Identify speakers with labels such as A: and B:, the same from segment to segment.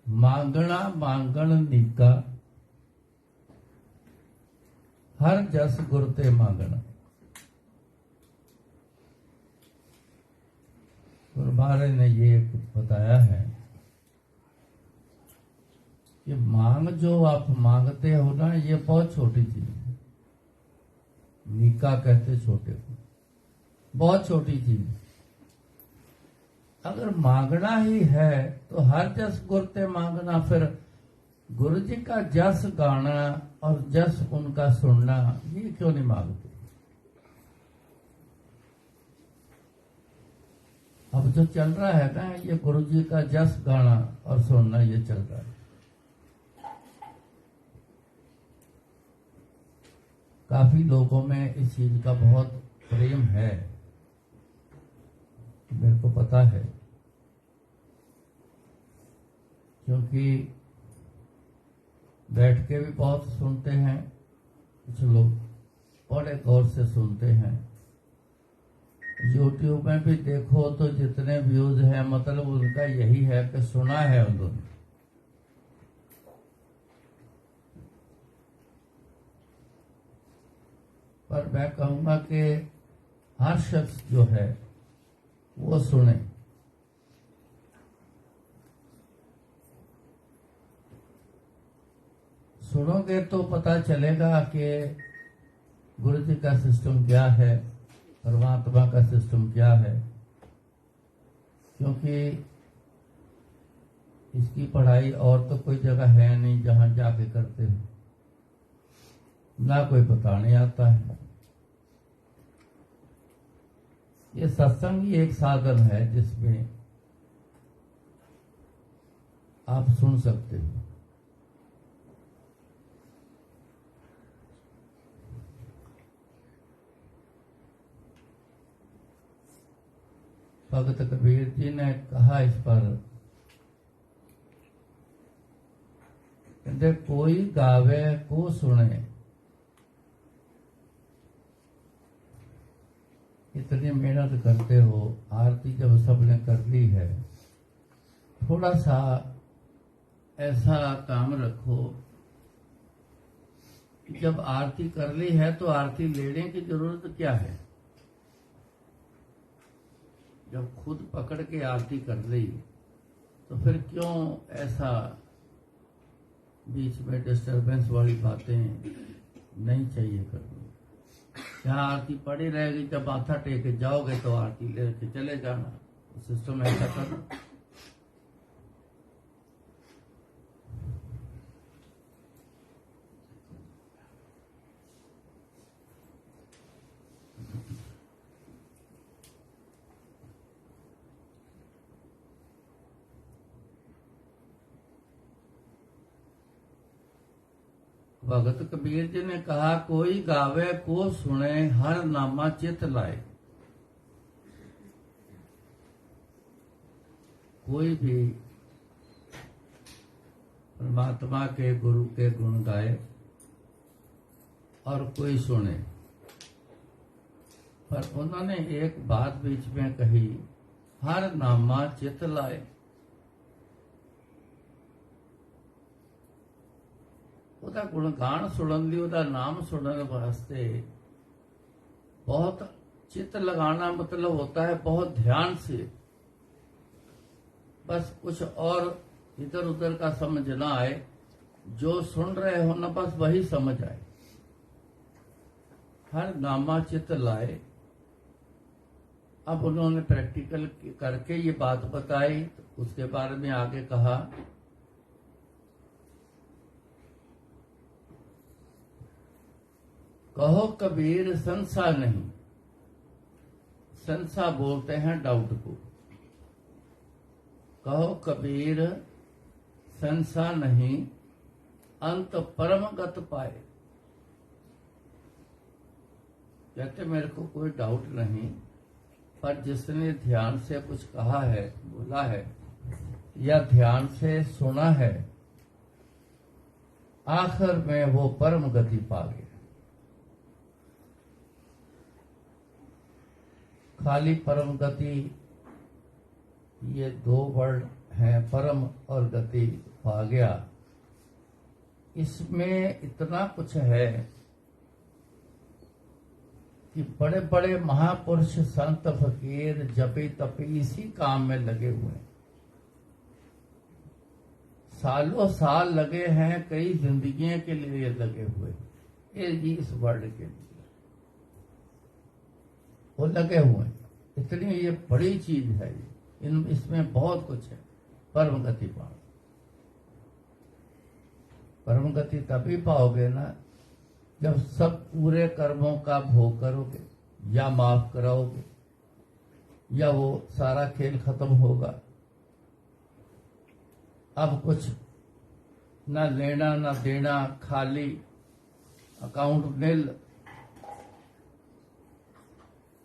A: मांगना मांगण नीका, हर जस गुर ते मांगना। गुरु महाराज ने ये बताया है कि मांग जो आप मांगते हो ना, ये बहुत छोटी चीज है। नीका कहते छोटे को, बहुत छोटी चीज। अगर मांगना ही है तो हर जस गुर ते मांगना। फिर गुरु जी का जस गाना और जस उनका सुनना, ये क्यों नहीं मांगते? अब जो चल रहा है ना, ये गुरु जी का जस गाना और सुनना, ये चल रहा है। काफी लोगों में इस चीज का बहुत प्रेम है, मेरे को पता है, क्योंकि बैठ के भी बहुत सुनते हैं कुछ लोग, बड़े गौर से सुनते हैं। YouTube में भी देखो तो जितने व्यूज हैं, मतलब उनका यही है कि सुना है उन्होंने। पर मैं कहूंगा कि हर शख्स जो है वो सुने। सुनोगे तो पता चलेगा कि गुरु जी का सिस्टम क्या है, परमात्मा का सिस्टम क्या है। क्योंकि इसकी पढ़ाई और तो कोई जगह है नहीं जहां जाके करते हो, ना कोई बताने आता है। ये सत्संग ही एक साधन है जिसमें आप सुन सकते हो। भगत कबीर जी ने कहा इस पर, कहते कोई गावे को सुने। इतनी मेहनत करते हो, आरती जब सबने कर ली है, थोड़ा सा ऐसा काम रखो कि जब आरती कर ली है तो आरती लेने की जरूरत क्या है। जब खुद पकड़ के आरती कर ली तो फिर क्यों ऐसा बीच में डिस्टरबेंस वाली बातें नहीं चाहिए करनी। जहाँ आरती पड़ी रहेगी, जब माथा टेके जाओगे तो आरती लेके चले जाना। सिस्टम ऐसा करना। भगत कबीर जी ने कहा, कोई गावे को सुने, हर नामा चित लाए। कोई भी परमात्मा के गुरु के गुण गाए और कोई सुने। पर उन्होंने एक बात बीच में कही, हर नामा चित लाए। ਉਹਦਾ ਗੁਣਗਾਨ ਸੁਣਨ ਲਈ, ਉਹਦਾ ਨਾਮ ਸੁਣਨ वास्ते बहुत चित्त लगाना मतलब होता है बहुत ध्यान से। बस कुछ और इधर उधर का समझ ना आए, जो सुन रहे हो ना बस वही समझ आए। हर नामा चित्त लाए। अब उन्होंने प्रैक्टिकल करके ये बात बताई, उसके बारे में आगे कहा, कहो कबीर संसा नहीं। संसा बोलते हैं डाउट को। कहो कबीर संसा नहीं, अंत परम गत पाए। कहते मेरे को कोई डाउट नहीं, पर जिसने ध्यान से कुछ कहा है, बोला है या ध्यान से सुना है, आखिर में वो परम गति पा गया। खाली परम गति, ये दो वर्ड है परम और गति पा गया। इसमें इतना कुछ है कि बड़े बड़े महापुरुष संत फकीर जपी तपी इसी काम में लगे हुए हैं, सालों साल लगे हैं, कई जिंदगियों के लिए लगे हुए हैं, इस वर्ल्ड के लिए वो लगे हुए हैं। इतनी ये बड़ी चीज है, इसमें बहुत कुछ है। परम गति पाओ, परम गति तभी पाओगे ना जब सब पूरे कर्मों का भोग करोगे या माफ कराओगे, या वो सारा खेल खत्म होगा। अब कुछ ना लेना ना देना, खाली अकाउंट निल,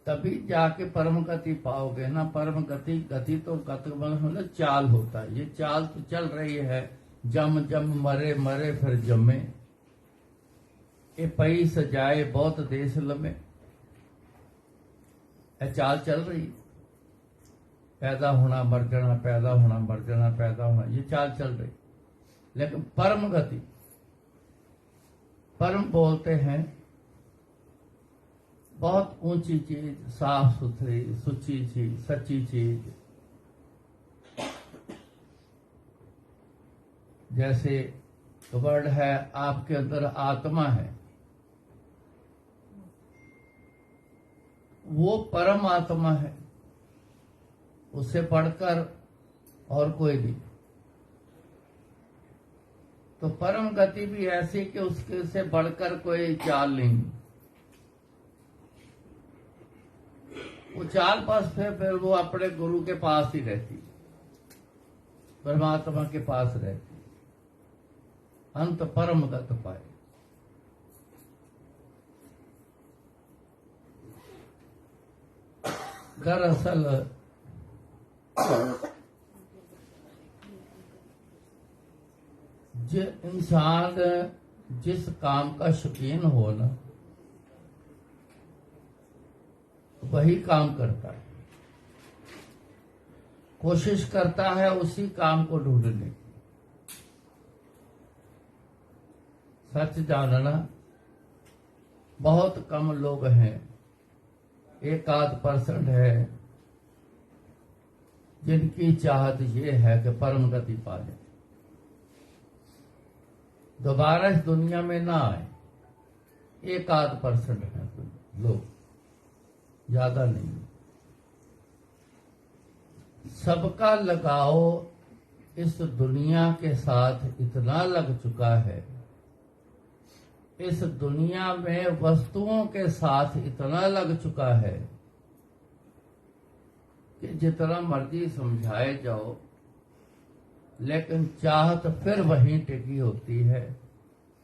A: तभी जाके परम गति पाओगे ना। परम गति, गति तो गति मतलब चाल होता है। ये चाल तो चल रही है, जम जम मरे मरे फिर जमे, ये पई सजाए बहुत देश लमे। ये चाल चल रही, पैदा होना मर जाना, पैदा होना मर जाना, पैदा होना, ये चाल चल रही। लेकिन परम गति, परम बोलते हैं बहुत ऊंची चीज, साफ सुथरी सुची चीज, सच्ची चीज। जैसे वर्ड है, आपके अंदर आत्मा है, वो परम आत्मा है, उससे बढ़कर और कोई नहीं। तो परम गति भी ऐसी कि उसके से बढ़कर कोई चाल नहीं। वो चाल पास फिर वो अपने गुरु के पास ही रहती, परमात्मा के पास रहती, अंत परम गत पाए। दरअसल इंसान जिस काम का शौकीन हो ना, वही काम करता है, कोशिश करता है उसी काम को ढूंढने की। सच जानना बहुत कम लोग हैं, 1-8% है जिनकी चाहत ये है कि परम गति पा जाए, दोबारा इस दुनिया में ना आए। 1-8% है लोग, ज्यादा नहीं। सबका लगाव इस दुनिया के साथ इतना लग चुका है, इस दुनिया में वस्तुओं के साथ इतना लग चुका है कि जितना मर्जी समझाए जाओ, लेकिन चाहत फिर वहीं टिकी होती है,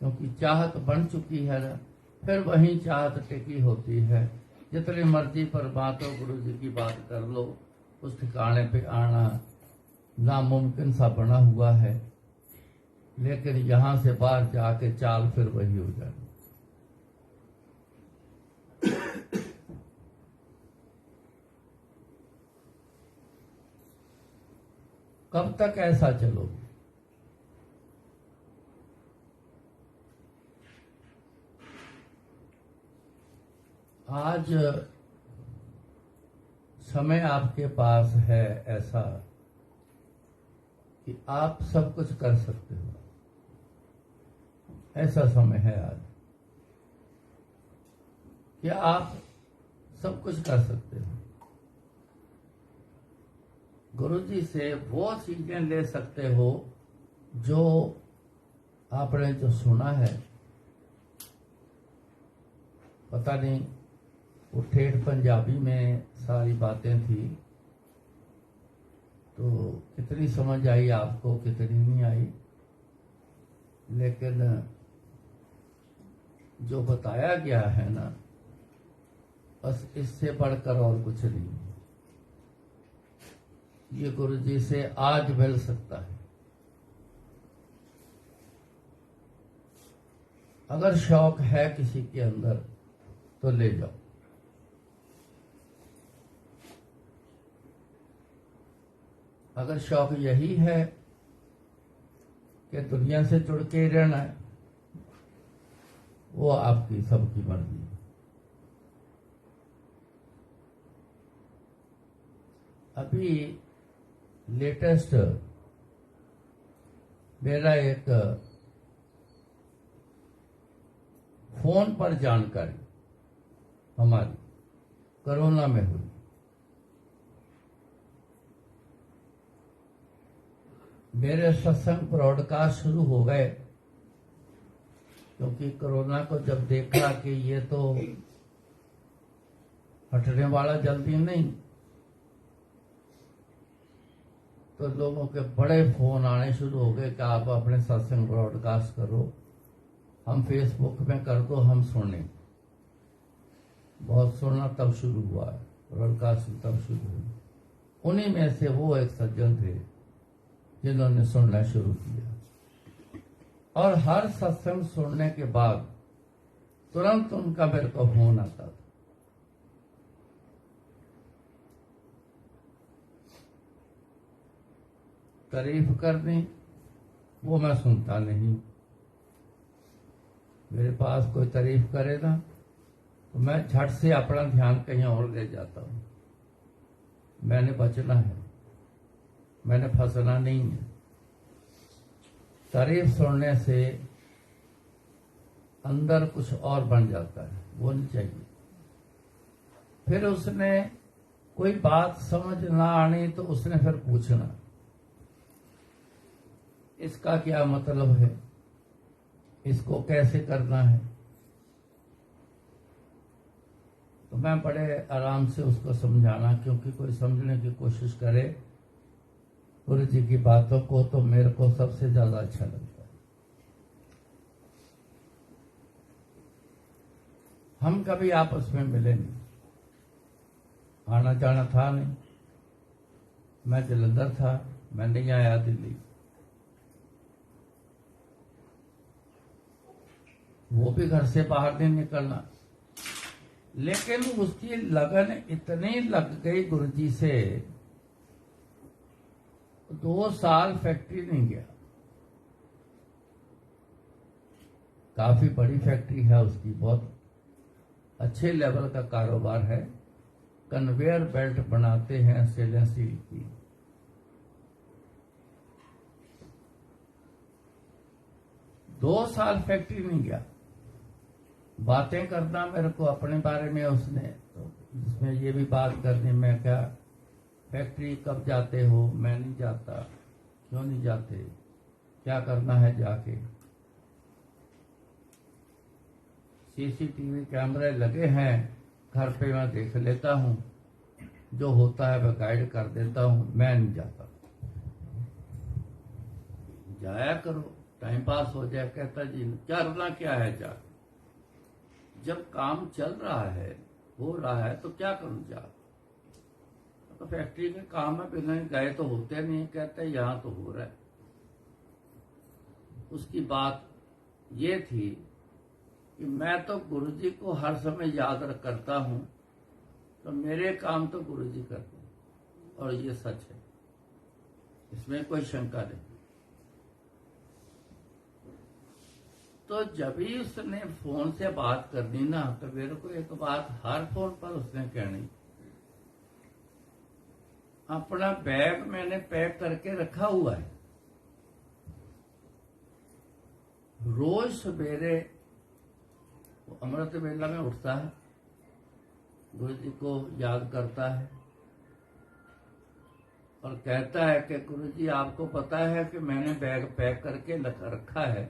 A: क्योंकि चाहत बन चुकी है ना, फिर वहीं चाहत टिकी होती है। जितने मर्जी पर बातों गुरु जी की बात कर लो, उस ठिकाने पे आना नामुमकिन सा बना हुआ है, लेकिन यहां से बाहर जाके चाल फिर वही हो जाए। कब तक ऐसा चलोगे? आज समय आपके पास है ऐसा कि आप सब कुछ कर सकते हो, ऐसा समय है आज कि आप सब कुछ कर सकते हो। गुरुजी से वो चीजें ले सकते हो जो आपने जो सुना है, पता नहीं वो ठेठ पंजाबी में सारी बातें थी, तो कितनी समझ आई आपको, कितनी नहीं आई, लेकिन जो बताया गया है ना, बस इससे बढ़कर और कुछ नहीं। ये गुरुजी से आज मिल सकता है। अगर शौक है किसी के अंदर तो ले जाओ। अगर शौक यही है कि दुनिया से जुड़ के ही रहना है, वो आपकी सबकी मर्जी है। अभी लेटेस्ट मेरा एक फोन पर जानकारी हमारी कोरोना में हुई। मेरे सत्संग ब्रॉडकास्ट शुरू हो गए, क्योंकि कोरोना को जब देखा कि ये तो हटने वाला जल्दी नहीं, तो लोगों के बड़े फोन आने शुरू हो गए कि आप अपने सत्संग ब्रॉडकास्ट करो, हम फेसबुक में कर दो, हम सुने। बहुत सुनना तब शुरू हुआ, ब्रॉडकास्ट तब शुरू हुई। उन्हीं में से वो एक सज्जन थे जिन्होंने सुनना शुरू किया, और हर सत्संग सुनने के बाद तुरंत उनका मेरे को फोन आता था। तारीफ करनी वो मैं सुनता नहीं। मेरे पास कोई तारीफ करे ना तो मैं झट से अपना ध्यान कहीं और ले जाता हूं। मैंने बचना है, मैंने फंसना नहीं है। तारीफ सुनने से अंदर कुछ और बन जाता है, वो नहीं चाहिए। फिर उसने कोई बात समझ ना आनी तो उसने फिर पूछना, इसका क्या मतलब है, इसको कैसे करना है। तो मैं बड़े आराम से उसको समझाना, क्योंकि कोई समझने की कोशिश करे गुरु जी की बातों को तो मेरे को सबसे ज्यादा अच्छा लगता है। हम कभी आपस में मिले नहीं, आना जाना था नहीं। मैं जलंधर था, मैं नहीं आया दिल्ली, वो भी घर से बाहर नहीं निकलना। लेकिन उसकी लगन इतनी लग गई गुरुजी से, 2 साल फैक्ट्री नहीं गया। काफी बड़ी फैक्ट्री है उसकी, बहुत अच्छे लेवल का कारोबार है। कन्वेयर बेल्ट बनाते हैं स्टेनलेस स्टील की। दो साल फैक्ट्री नहीं गया। बातें करना मेरे को अपने बारे में उसने, तो जिसमें ये भी बात करनी, मैं क्या फैक्ट्री कब जाते हो, मैं नहीं जाता, क्यों नहीं जाते, क्या करना है जाके। सीसीटीवी कैमरे लगे हैं घर पे, मैं देख लेता हूँ, जो होता है मैं गाइड कर देता हूँ, मैं नहीं जाता। जाया करो, टाइम पास हो जाए। कहता जी करना क्या है जा, जब काम चल रहा है, हो रहा है, तो क्या करूं जा। तो फैक्ट्री के काम में बिना गए तो होते नहीं। कहते यहां तो हो रहा है। उसकी बात ये थी कि मैं तो गुरुजी को हर समय याद करता हूं, तो मेरे काम तो गुरुजी करते हैं, और ये सच है, इसमें कोई शंका नहीं। तो जब ही उसने फोन से बात करनी ना, तो मेरे को एक बात हर फोन पर उसने कहनी, अपना बैग मैंने पैक करके रखा हुआ है, रोज सवेरे अमृत वेला में उठता है, गुरु जी को याद करता है और कहता है कि गुरु जी आपको पता है कि मैंने बैग पैक करके रखा है,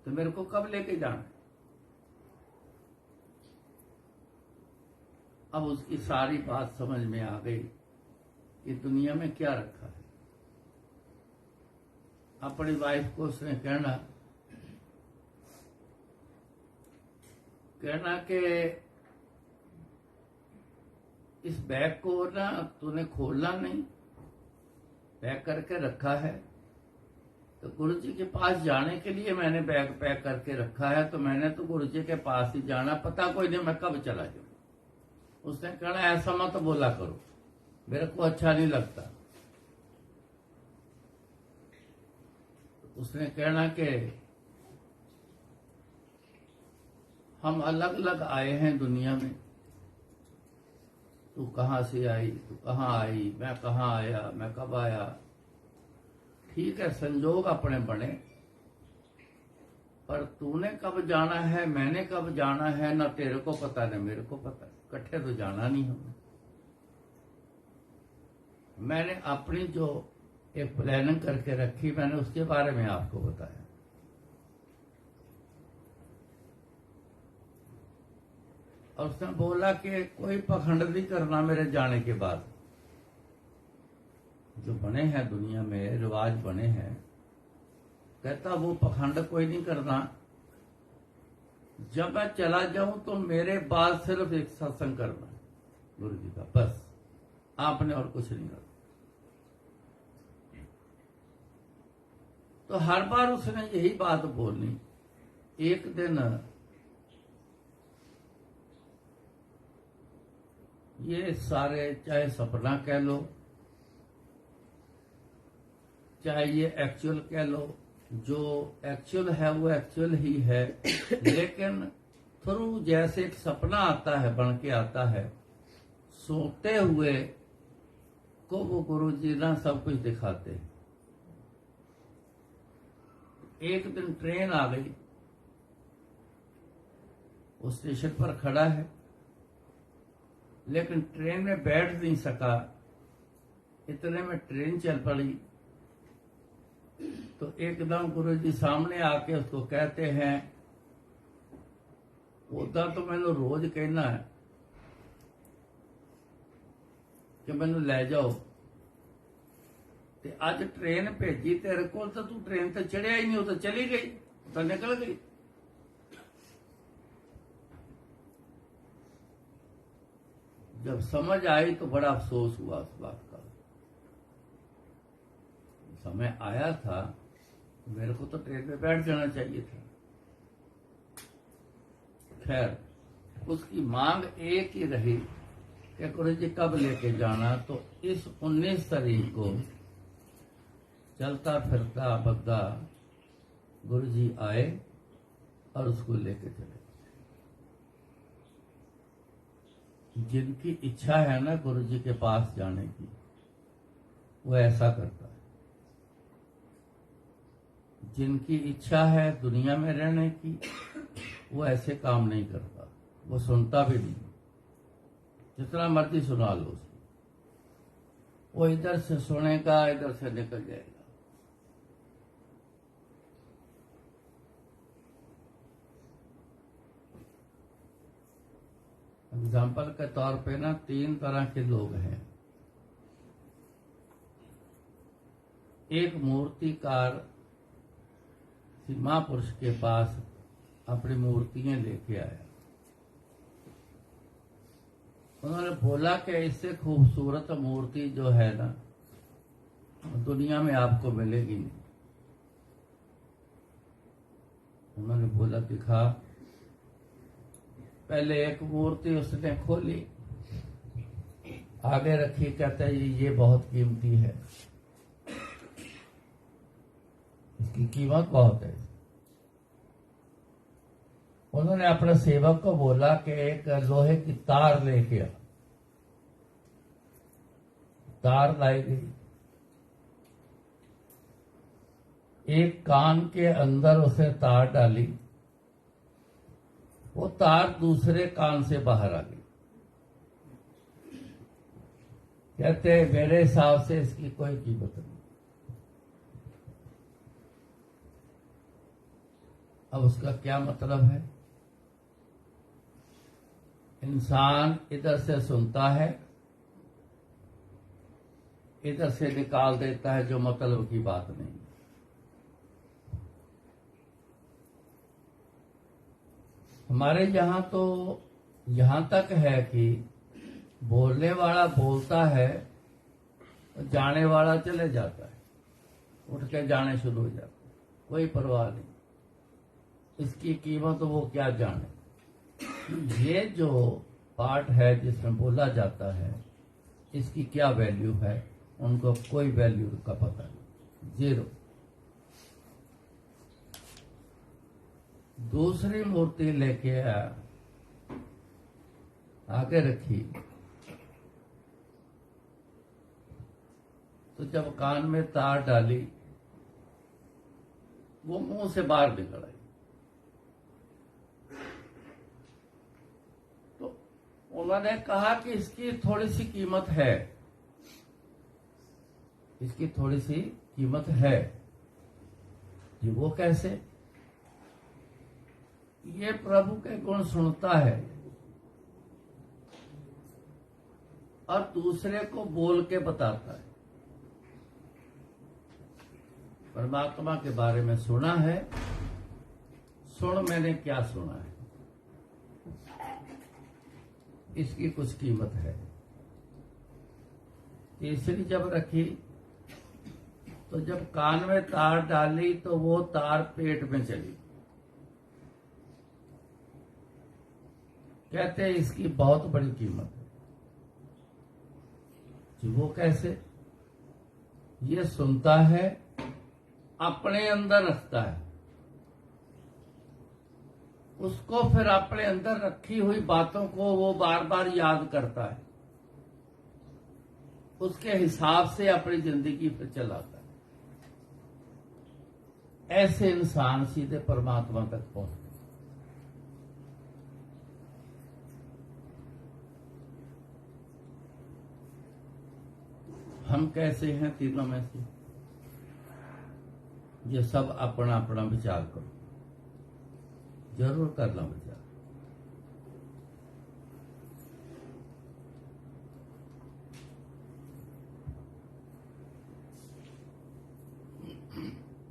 A: तो मेरे को कब लेके जाना। अब उसकी सारी बात समझ में आ गई कि दुनिया में क्या रखा है। अपनी वाइफ को उसने कहना कि इस बैग को ना तूने खोलना नहीं, पैक करके रखा है, तो गुरुजी के पास जाने के लिए मैंने बैग पैक करके रखा है, तो मैंने तो गुरुजी के पास ही जाना, पता कोई नहीं मैं कब चला जाऊं। उसने कहना ऐसा मत बोला करो, मेरे को अच्छा नहीं लगता। उसने कहना कि हम अलग अलग आए हैं दुनिया में, तू कहाँ से आई, तू कहाँ आई, मैं कहाँ आया, मैं कब आया। ठीक है, संजोग अपने बने, पर तूने कब जाना है, मैंने कब जाना है, ना तेरे को पता न मेरे को पता, इकट्ठे तो जाना नहीं हमने। मैंने अपनी जो एक प्लानिंग करके रखी, मैंने उसके बारे में आपको बताया। और उसने बोला कि कोई पखंड नहीं करना मेरे जाने के बाद। जो बने हैं दुनिया में रिवाज बने हैं, कहता वो पखंड कोई नहीं करना। जब मैं चला जाऊं तो मेरे बाद सिर्फ एक सत्संग करना गुरु जी का, बस, आपने और कुछ नहीं करना। तो हर बार उसने यही बात बोलनी। एक दिन ये सारे, चाहे सपना कह लो, चाहे ये एक्चुअल कह लो, जो एक्चुअल है वो एक्चुअल ही है, लेकिन थ्रू जैसे एक सपना आता है, बन के आता है, सोते हुए को वो गुरु जी ना सब कुछ दिखाते हैं। एक दिन ट्रेन आ गई, वो स्टेशन पर खड़ा है, लेकिन ट्रेन में बैठ नहीं सका। इतने में ट्रेन चल पड़ी। तो एकदम गुरु जी सामने आके उसको कहते हैं, उदा तो मैंने रोज कहना है कि मैंने ले जाओ, ते अज ट्रेन भेजी तेरे को, तो तू ट्रेन ते चढ़िया ही नहीं, वो तो चली गई, तो निकल गई। जब समझ आई तो बड़ा अफसोस हुआ उस बात का। समय आया था, मेरे को तो ट्रेन में बैठ जाना चाहिए था। खैर, उसकी मांग एक ही रही कि गुरु जी कब लेके जाना। तो इस 19 तारीख को चलता फिरता बद्दा गुरु जी आए और उसको लेके चले। जिनकी इच्छा है ना गुरु जी के पास जाने की, वो ऐसा करता है। जिनकी इच्छा है दुनिया में रहने की, वो ऐसे काम नहीं करता, वो सुनता भी नहीं। जितना मर्जी सुना लो उसको, वो इधर से सुनेगा, इधर से निकल जाएगा। एग्जाम्पल के तौर पे ना 3 तरह के लोग हैं। एक मूर्तिकार महापुरुष के पास अपनी मूर्तियां लेके आया। उन्होंने बोला कि इससे खूबसूरत मूर्ति जो है ना दुनिया में आपको मिलेगी नहीं। उन्होंने बोला दिखा। पहले एक मूर्ति उसने खोली, आगे रखी, कहता है ये बहुत कीमती है, इसकी कीमत बहुत है। उन्होंने अपने सेवक को बोला कि एक लोहे की तार लेके आ। तार लाई गई, एक कान के अंदर उसे तार डाली, वो तार दूसरे कान से बाहर आ गई। कहते मेरे हिसाब से इसकी कोई कीमत नहीं। अब उसका क्या मतलब है? इंसान इधर से सुनता है, इधर से निकाल देता है जो मतलब की बात नहीं। हमारे यहाँ तो यहां तक है कि बोलने वाला बोलता है, जाने वाला चले जाता है, उठ के जाने शुरू हो जाता है, कोई परवाह नहीं। इसकी कीमत वो क्या जाने। ये जो पार्ट है जिसमें बोला जाता है, इसकी क्या वैल्यू है, उनको कोई वैल्यू का पता नहीं, 0। दूसरी मूर्ति लेके आया, आगे रखी, तो जब कान में तार डाली वो मुंह से बाहर निकल आई। तो उन्होंने कहा कि इसकी थोड़ी सी कीमत है, इसकी थोड़ी सी कीमत है। जी वो कैसे? ये प्रभु के गुण सुनता है और दूसरे को बोल के बताता है। परमात्मा के बारे में सुना है, सुन मैंने क्या सुना है, इसकी कुछ कीमत है। तीसरी जब रखी तो जब कान में तार डाली तो वो तार पेट में चली। कहते हैं इसकी बहुत बड़ी कीमत है। जी वो कैसे? ये सुनता है, अपने अंदर रखता है, उसको फिर अपने अंदर रखी हुई बातों को वो बार बार याद करता है, उसके हिसाब से अपनी जिंदगी पर चलाता है। ऐसे इंसान सीधे परमात्मा तक पहुंचते। हम कैसे हैं तीनों में से? ये सब अपना अपना विचार करो, जरूर करना विचार।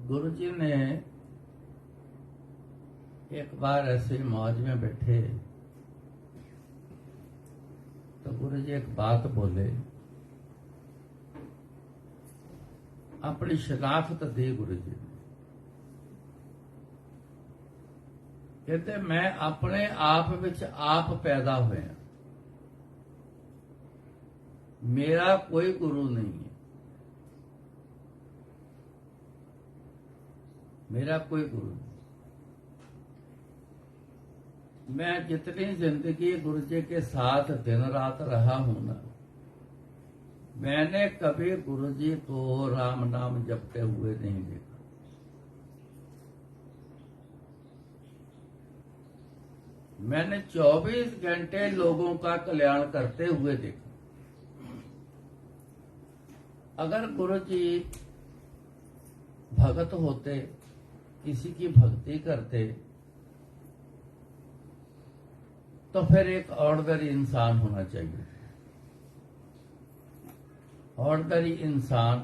A: गुरुजी ने एक बार ऐसे मौज में बैठे तो गुरुजी एक बात बोले, अपनी शनाख्त दी गुरुजी ने। कहते मैं अपने आप विच आप पैदा हुए, मेरा कोई गुरु नहीं है, मेरा कोई गुरु नहीं। मैं जितनी जिंदगी गुरुजी के साथ दिन रात रहा हूं ना, मैंने कभी गुरुजी को राम नाम जपते हुए नहीं देखा। मैंने 24 घंटे लोगों का कल्याण करते हुए देखा। अगर गुरुजी भगत होते, किसी की भक्ति करते, तो फिर एक ऑर्डनरी इंसान होना चाहिए। ऑर्डनरी इंसान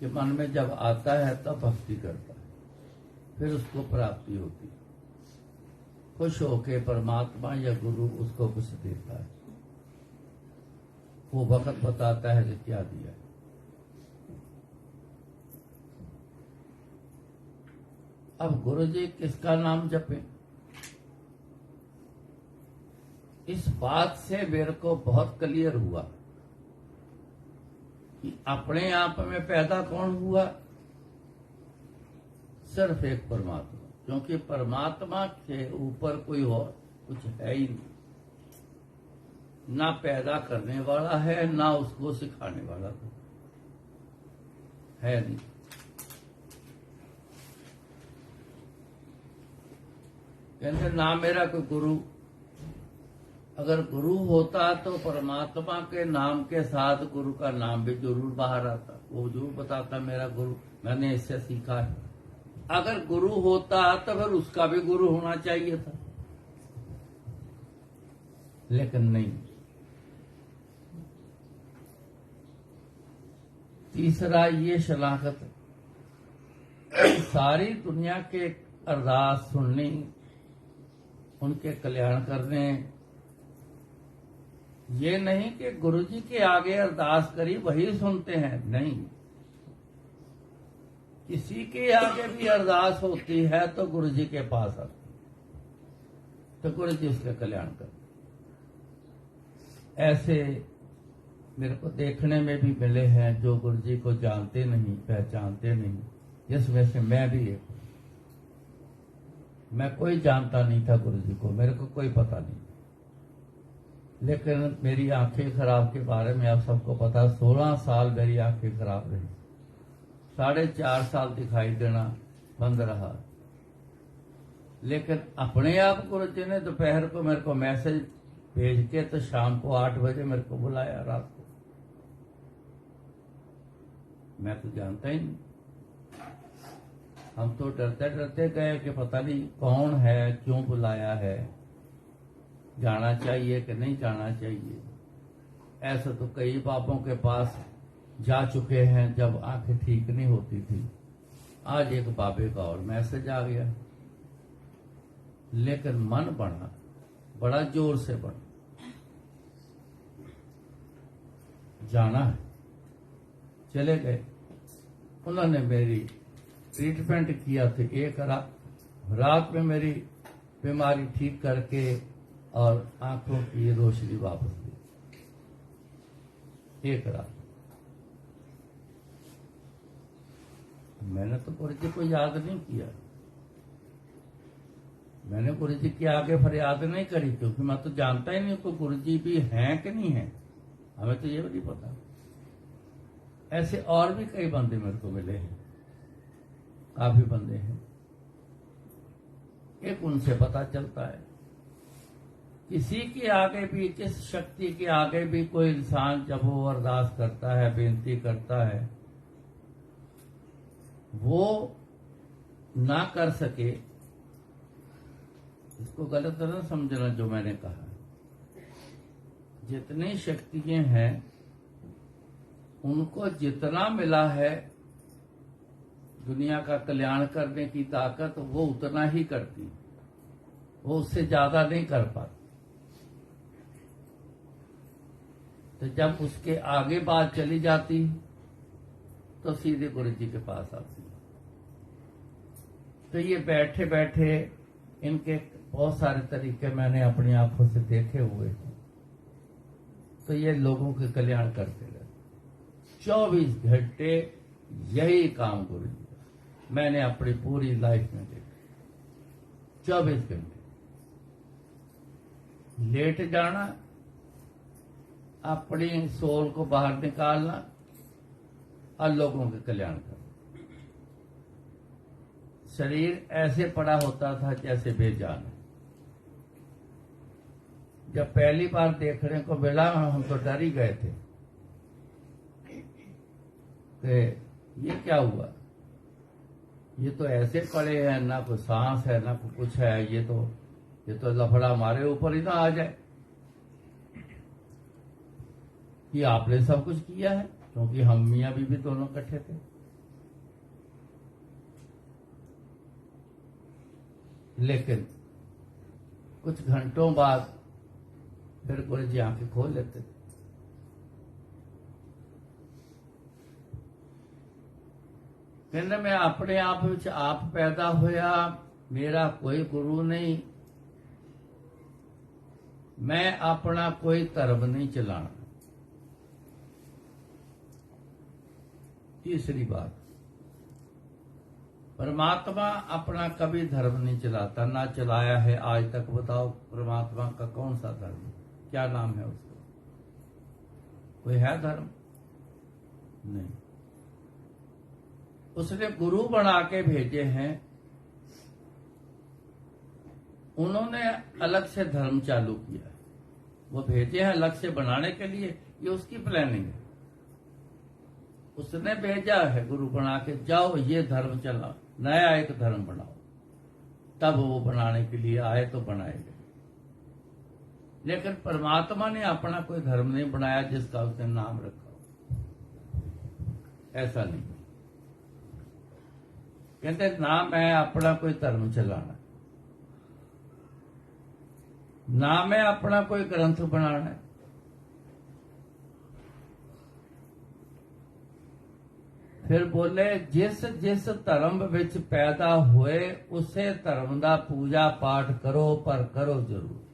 A: के मन में जब आता है तब भक्ति करता है, फिर उसको प्राप्ति होती है। खुश होके परमात्मा या गुरु उसको कुछ देता है, वो वक्त बताता है कि क्या दिया है। अब गुरुजी किसका नाम जपें? इस बात से मेरे को बहुत क्लियर हुआ कि अपने आप में पैदा कौन हुआ? सिर्फ एक परमात्मा, क्योंकि परमात्मा के ऊपर कोई और कुछ है ही नहीं। ना पैदा करने वाला है, ना उसको सिखाने वाला है नहीं। कहते ना मेरा कोई गुरु। अगर गुरु होता तो परमात्मा के नाम के साथ गुरु का नाम भी जरूर बाहर आता, वो जरूर बताता मेरा गुरु, मैंने इससे सीखा है। अगर गुरु होता तो फिर उसका भी गुरु होना चाहिए था, लेकिन नहीं। तीसरा ये शनाख्त, सारी दुनिया के अरदास सुननी, उनके कल्याण करने। ये नहीं कि गुरुजी के आगे अरदास करी वही सुनते हैं, नहीं। किसी के आगे भी अरदास होती है तो गुरुजी के पास आती, तो गुरुजी उसका कल्याण करते। ऐसे मेरे को देखने में भी मिले हैं जो गुरुजी को जानते नहीं, पहचानते नहीं, जिसमें से मैं भी एक। मैं कोई जानता नहीं था गुरु जी को, मेरे को कोई पता नहीं। लेकिन मेरी आंखें खराब के बारे में आप सबको पता, 16 साल मेरी आंखें खराब रही, 4.5 साल दिखाई देना बंद रहा। लेकिन अपने आप गुरु जी ने दोपहर को मेरे को मैसेज भेज के तो शाम को 8 बजे मेरे को बुलाया रात को। मैं तो जानता ही नहीं। हम तो डरते डरते गए कि पता नहीं कौन है, क्यों बुलाया है, जाना चाहिए कि नहीं जाना चाहिए। ऐसा तो कई बाबों के पास जा चुके हैं जब आंखें ठीक नहीं होती थी। आज एक बाबे का और मैसेज आ गया, लेकिन मन बना, बड़ा जोर से बना, जाना है। चले गए। उन्होंने मेरी ट्रीटमेंट किया था। एक रात में मेरी बीमारी ठीक करके और आंखों की रोशनी वापस दी। एक रात मैंने तो गुरु जी को याद नहीं किया, मैंने गुरु जी के आगे फरियाद नहीं करी, क्योंकि मैं तो जानता ही नहीं को गुरु जी भी हैं कि नहीं है, हमें तो ये भी नहीं पता। ऐसे और भी कई बंदे मेरे को मिले हैं, काफी बंदे हैं। एक उनसे पता चलता है किसी के आगे भी, किस शक्ति के आगे भी कोई इंसान जब वो अरदास करता है, बेनती करता है, वो ना कर सके, इसको गलत न समझना जो मैंने कहा। जितनी शक्तियां हैं उनको जितना मिला है दुनिया का कल्याण करने की ताकत, वो उतना ही करती, वो उससे ज्यादा नहीं कर पाती। तो जब उसके आगे बात चली जाती तो सीधे गुरु जी के पास आती। तो ये बैठे बैठे इनके बहुत सारे तरीके मैंने अपनी आंखों से देखे हुए हैं। तो ये लोगों के कल्याण करते रहे 24 घंटे, यही काम गुरु जी का मैंने अपनी पूरी लाइफ में देखा। 24 घंटे लेट जाना, अपनी सोल को बाहर निकालना और लोगों के कल्याण करना। शरीर ऐसे पड़ा होता था जैसे बेजान है। जब पहली बार देखने को मिला हम तो डर ही गए थे कि ये क्या हुआ, ये तो ऐसे पड़े हैं, ना कोई सांस है ना कोई कुछ है, ये तो लफड़ा हमारे ऊपर ही ना आ जाए कि आपने सब कुछ किया है, क्योंकि हम मियां बीवी दोनों इकट्ठे थे। लेकिन कुछ घंटों बाद फिर गुरु जी आंखें खोल लेते थे। कहने मैं अपने आप विच आप पैदा होया, मेरा कोई गुरु नहीं, मैं अपना कोई धर्म नहीं चलाना। तीसरी बात, परमात्मा अपना कभी धर्म नहीं चलाता, ना चलाया है आज तक। बताओ परमात्मा का कौन सा धर्म, क्या नाम है उसका? कोई है धर्म? नहीं। उसने गुरु बना के भेजे हैं, उन्होंने अलग से धर्म चालू किया। वो भेजे हैं अलग से बनाने के लिए, ये उसकी प्लानिंग है। उसने भेजा है गुरु बना के, जाओ ये धर्म चलाओ, नया एक धर्म बनाओ। तब वो बनाने के लिए आए तो बनाएंगे। लेकिन परमात्मा ने अपना कोई धर्म नहीं बनाया जिसका उसने नाम रखा, ऐसा नहीं। कहते ना मैं अपना कोई धर्म चलाना, ना मैं अपना कोई ग्रंथ बनाना। फिर बोले जिस जिस धर्म विच पैदा हुए उसे धर्म दा पूजा पाठ करो, पर करो जरूर।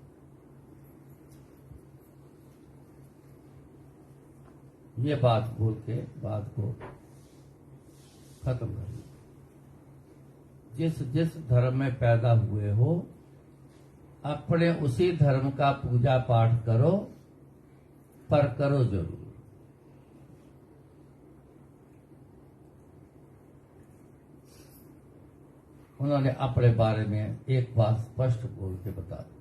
A: ये बात बोल के बात को खत्म कर दी। जिस जिस धर्म में पैदा हुए हो अपने उसी धर्म का पूजा पाठ करो, पर करो जरूर। उन्होंने अपने बारे में एक बात स्पष्ट बोल के बता दी।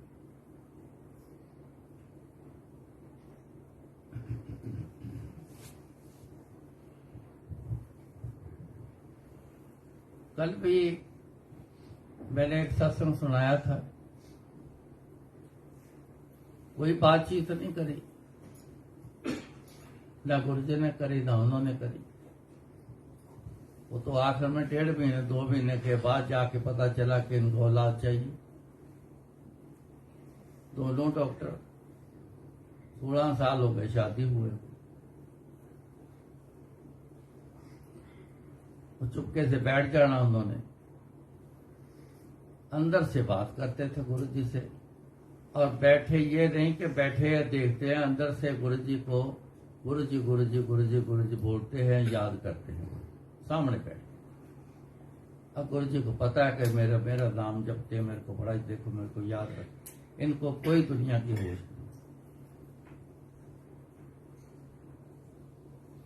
A: कल भी मैंने एक सत्संग सुनाया था, कोई बातचीत नहीं करी, ना गुरुजी ने करी ना उन्होंने करी। वो तो आखिर में 1.5 महीने 2 महीने के बाद जाके पता चला कि इनको औलाद चाहिए। दोनों डॉक्टर 16 साल हो गए शादी हुए। वो चुपके से बैठ जाना, उन्होंने अंदर से बात करते थे गुरुजी से, और बैठे ये नहीं कि बैठे या देखते हैं, अंदर से गुरुजी को गुरुजी गुरुजी गुरुजी गुरुजी बोलते हैं, याद करते हैं सामने बैठ। अब गुरुजी को पता है कि मेरा मेरा नाम जपते, मेरे को बड़ा देखो, मेरे को याद रख। इनको कोई दुनिया की होश नहीं।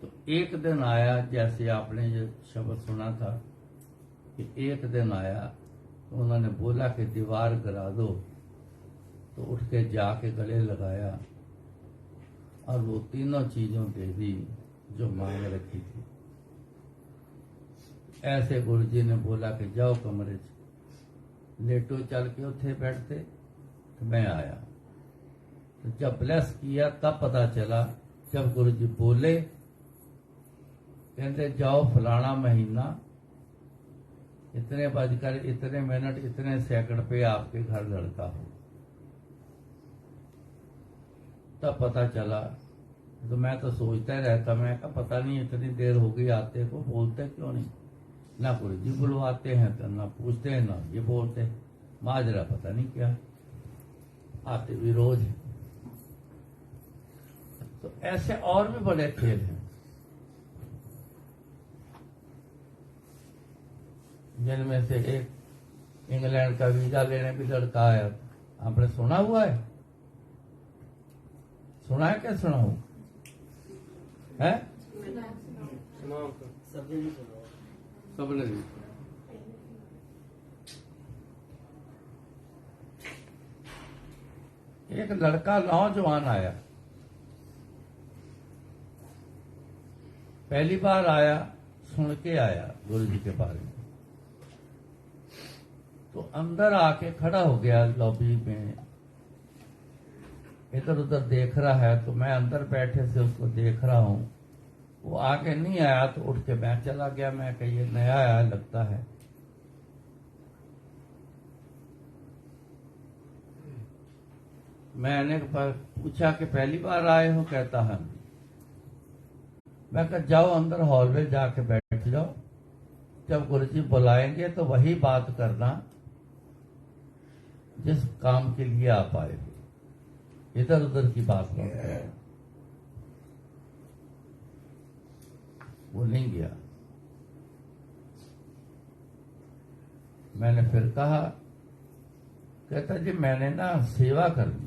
A: तो एक दिन आया, जैसे आपने ये शब्द सुना था कि एक दिन आया, तो उन्होंने बोला कि दीवार गिरा दो, तो उठ के जाके गले लगाया और वो तीनों चीजों दे दी जो मांग रखी थी। ऐसे गुरुजी ने बोला कि जाओ कमरे च लेटो, चल के उठे बैठते। तो मैं आया, तो जब ब्लेस किया तब पता चला, जब गुरुजी बोले, कहते जाओ फलाना महीना इतने बजकर इतने मिनट इतने सेकंड पे आपके घर लड़का हो। तब पता चला। तो मैं तो सोचता ही रहता, मैं कहा पता नहीं इतनी देर हो गई आते को, बोलते क्यों नहीं। ना गुरुजी बुलवाते हैं तो ना पूछते हैं, ना ये बोलते, माजरा पता नहीं क्या, आते भी रोज। तो ऐसे और भी बड़े खेल हैं जिनमें से एक इंग्लैंड का वीजा लेने भी लड़का आया। आपने सुना हुआ है? सुना है? क्या सुना हूं है? सबने नहीं। एक लड़का नौजवान आया, पहली बार आया, सुन के आया गुरुजी के बारे में। तो अंदर आके खड़ा हो गया लॉबी में, इधर उधर देख रहा है। तो मैं अंदर बैठे से उसको देख रहा हूं। वो आगे नहीं आया तो उठ के मैं चला गया। मैं कही ये नया आया लगता है। मैंने पूछा कि पहली बार आए हो? कहता है। मैं कहा जाओ अंदर हॉल में जाके बैठ जाओ, जब गुरुजी बुलाएंगे तो वही बात करना जिस काम के लिए आप आए हो, इधर उधर की बात मत करो। वो नहीं गया। मैंने फिर कहा, कहता जी मैंने ना सेवा करनी।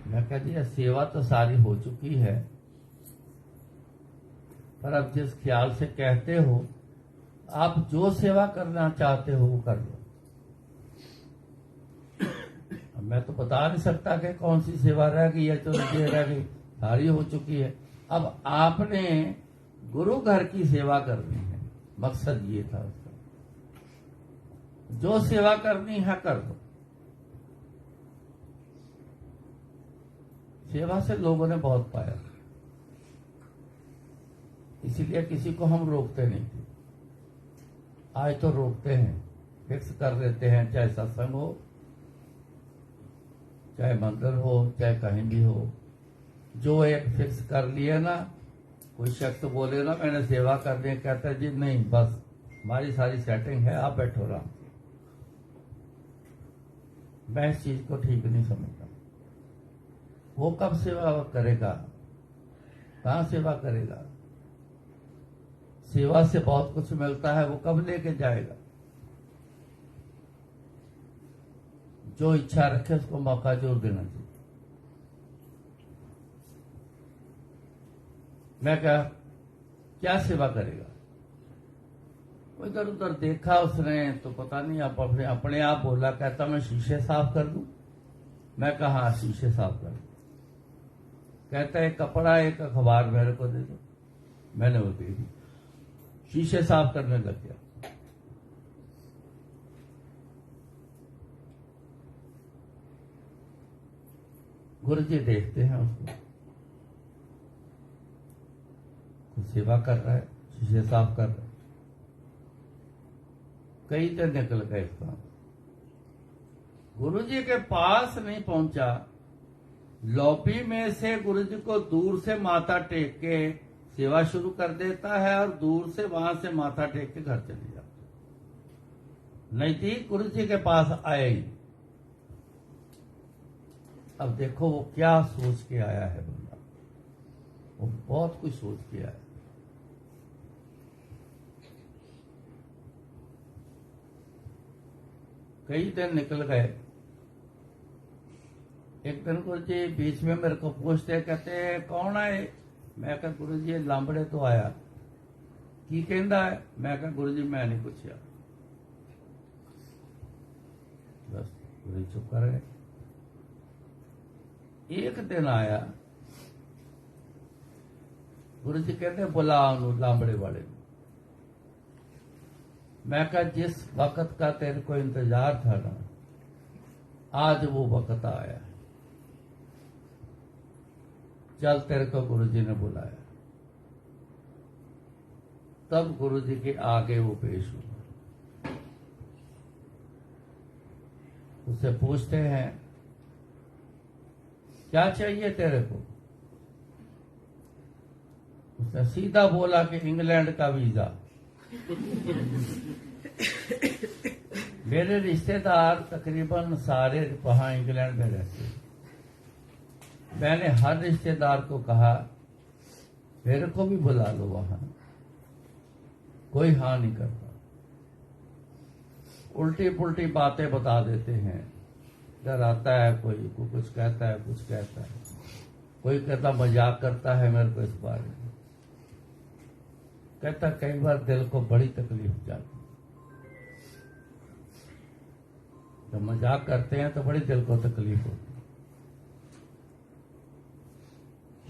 A: मैं कहा जी सेवा तो सारी हो चुकी है, पर अब जिस ख्याल से कहते हो, आप जो सेवा करना चाहते हो वो कर लो। मैं तो बता नहीं सकता कि कौन सी सेवा रह गई या जो रह गई, सारी हो चुकी है। अब आपने गुरु घर की सेवा करनी है, मकसद ये था उसका। जो सेवा करनी है कर दो। सेवा से लोगों ने बहुत पाया, इसीलिए किसी को हम रोकते नहीं थे। आज तो रोकते हैं, फिक्स कर देते हैं, चाहे सत्संग हो, चाहे मंदिर हो, चाहे कहीं भी हो। जो एक फिक्स कर लिए ना, कोई शख्स बोले ना मैंने सेवा करनी है, कहता है जी नहीं, बस हमारी सारी सेटिंग है, आप बैठो आराम से। मैं इस चीज को ठीक नहीं समझता। वो कब सेवा करेगा? कहां सेवा करेगा? सेवा से बहुत कुछ मिलता है, वो कब लेके जाएगा? जो इच्छा रखे उसको मौका जरूर देना चाहिए। मैं क्या सेवा करेगा? वो इधर उधर देखा उसने तो पता नहीं, आप अपने आप बोला, कहता मैं शीशे साफ कर दूं। मैं कहा हाँ शीशे साफ कर दूं। कहता है कपड़ा एक अखबार मेरे को दे दो। मैंने वो दे दी, शीशे साफ करने लग गया। गुरु जी देखते हैं उसको, कुछ सेवा कर रहा है, शीशे साफ कर रहा है। कई दिन निकल गए काम। गुरु जी के पास नहीं पहुंचा, लॉबी में से गुरु जी को दूर से माथा टेक के सेवा शुरू कर देता है और दूर से वहां से माथा टेक के घर चले जाता। नजदीक गुरु जी के पास आए ही। अब देखो वो क्या सोच के आया है बंदा, वो बहुत कुछ सोच के आया। कई दिन निकल गए। एक दिन गुरु जी बीच में मेरे को पूछते, कहते कौन आए? मैं कहा गुरु जी लांबड़े तो आया। की कहंदा है? मैं कहा गुरु जी मैं नहीं पूछा। बस गुरु जी चुप कर गए। एक दिन आया, गुरु जी कहते बुला लांबड़े वाले। मैं कहा जिस वक्त का तेरे को इंतजार था ना, आज वो वक्त आया। चल तेरे को गुरु जी ने बुलाया। तब गुरु जी के आगे वो पेश हुआ। उससे पूछते हैं क्या चाहिए तेरे को? उसने सीधा बोला कि इंग्लैंड का वीजा। मेरे रिश्तेदार तकरीबन सारे वहां इंग्लैंड में रहते। मैंने हर रिश्तेदार को कहा मेरे को भी बुला लो वहां, कोई हाँ नहीं करता। उल्टी पुल्टी बातें बता देते हैं। इधर आता है कोई कुछ कहता है, कुछ कहता है, कोई कहता मजाक करता है मेरे को इस बारे में। कहता कई बार दिल को बड़ी तकलीफ हो जाती। जब मजाक करते हैं तो बड़ी दिल को तकलीफ होती।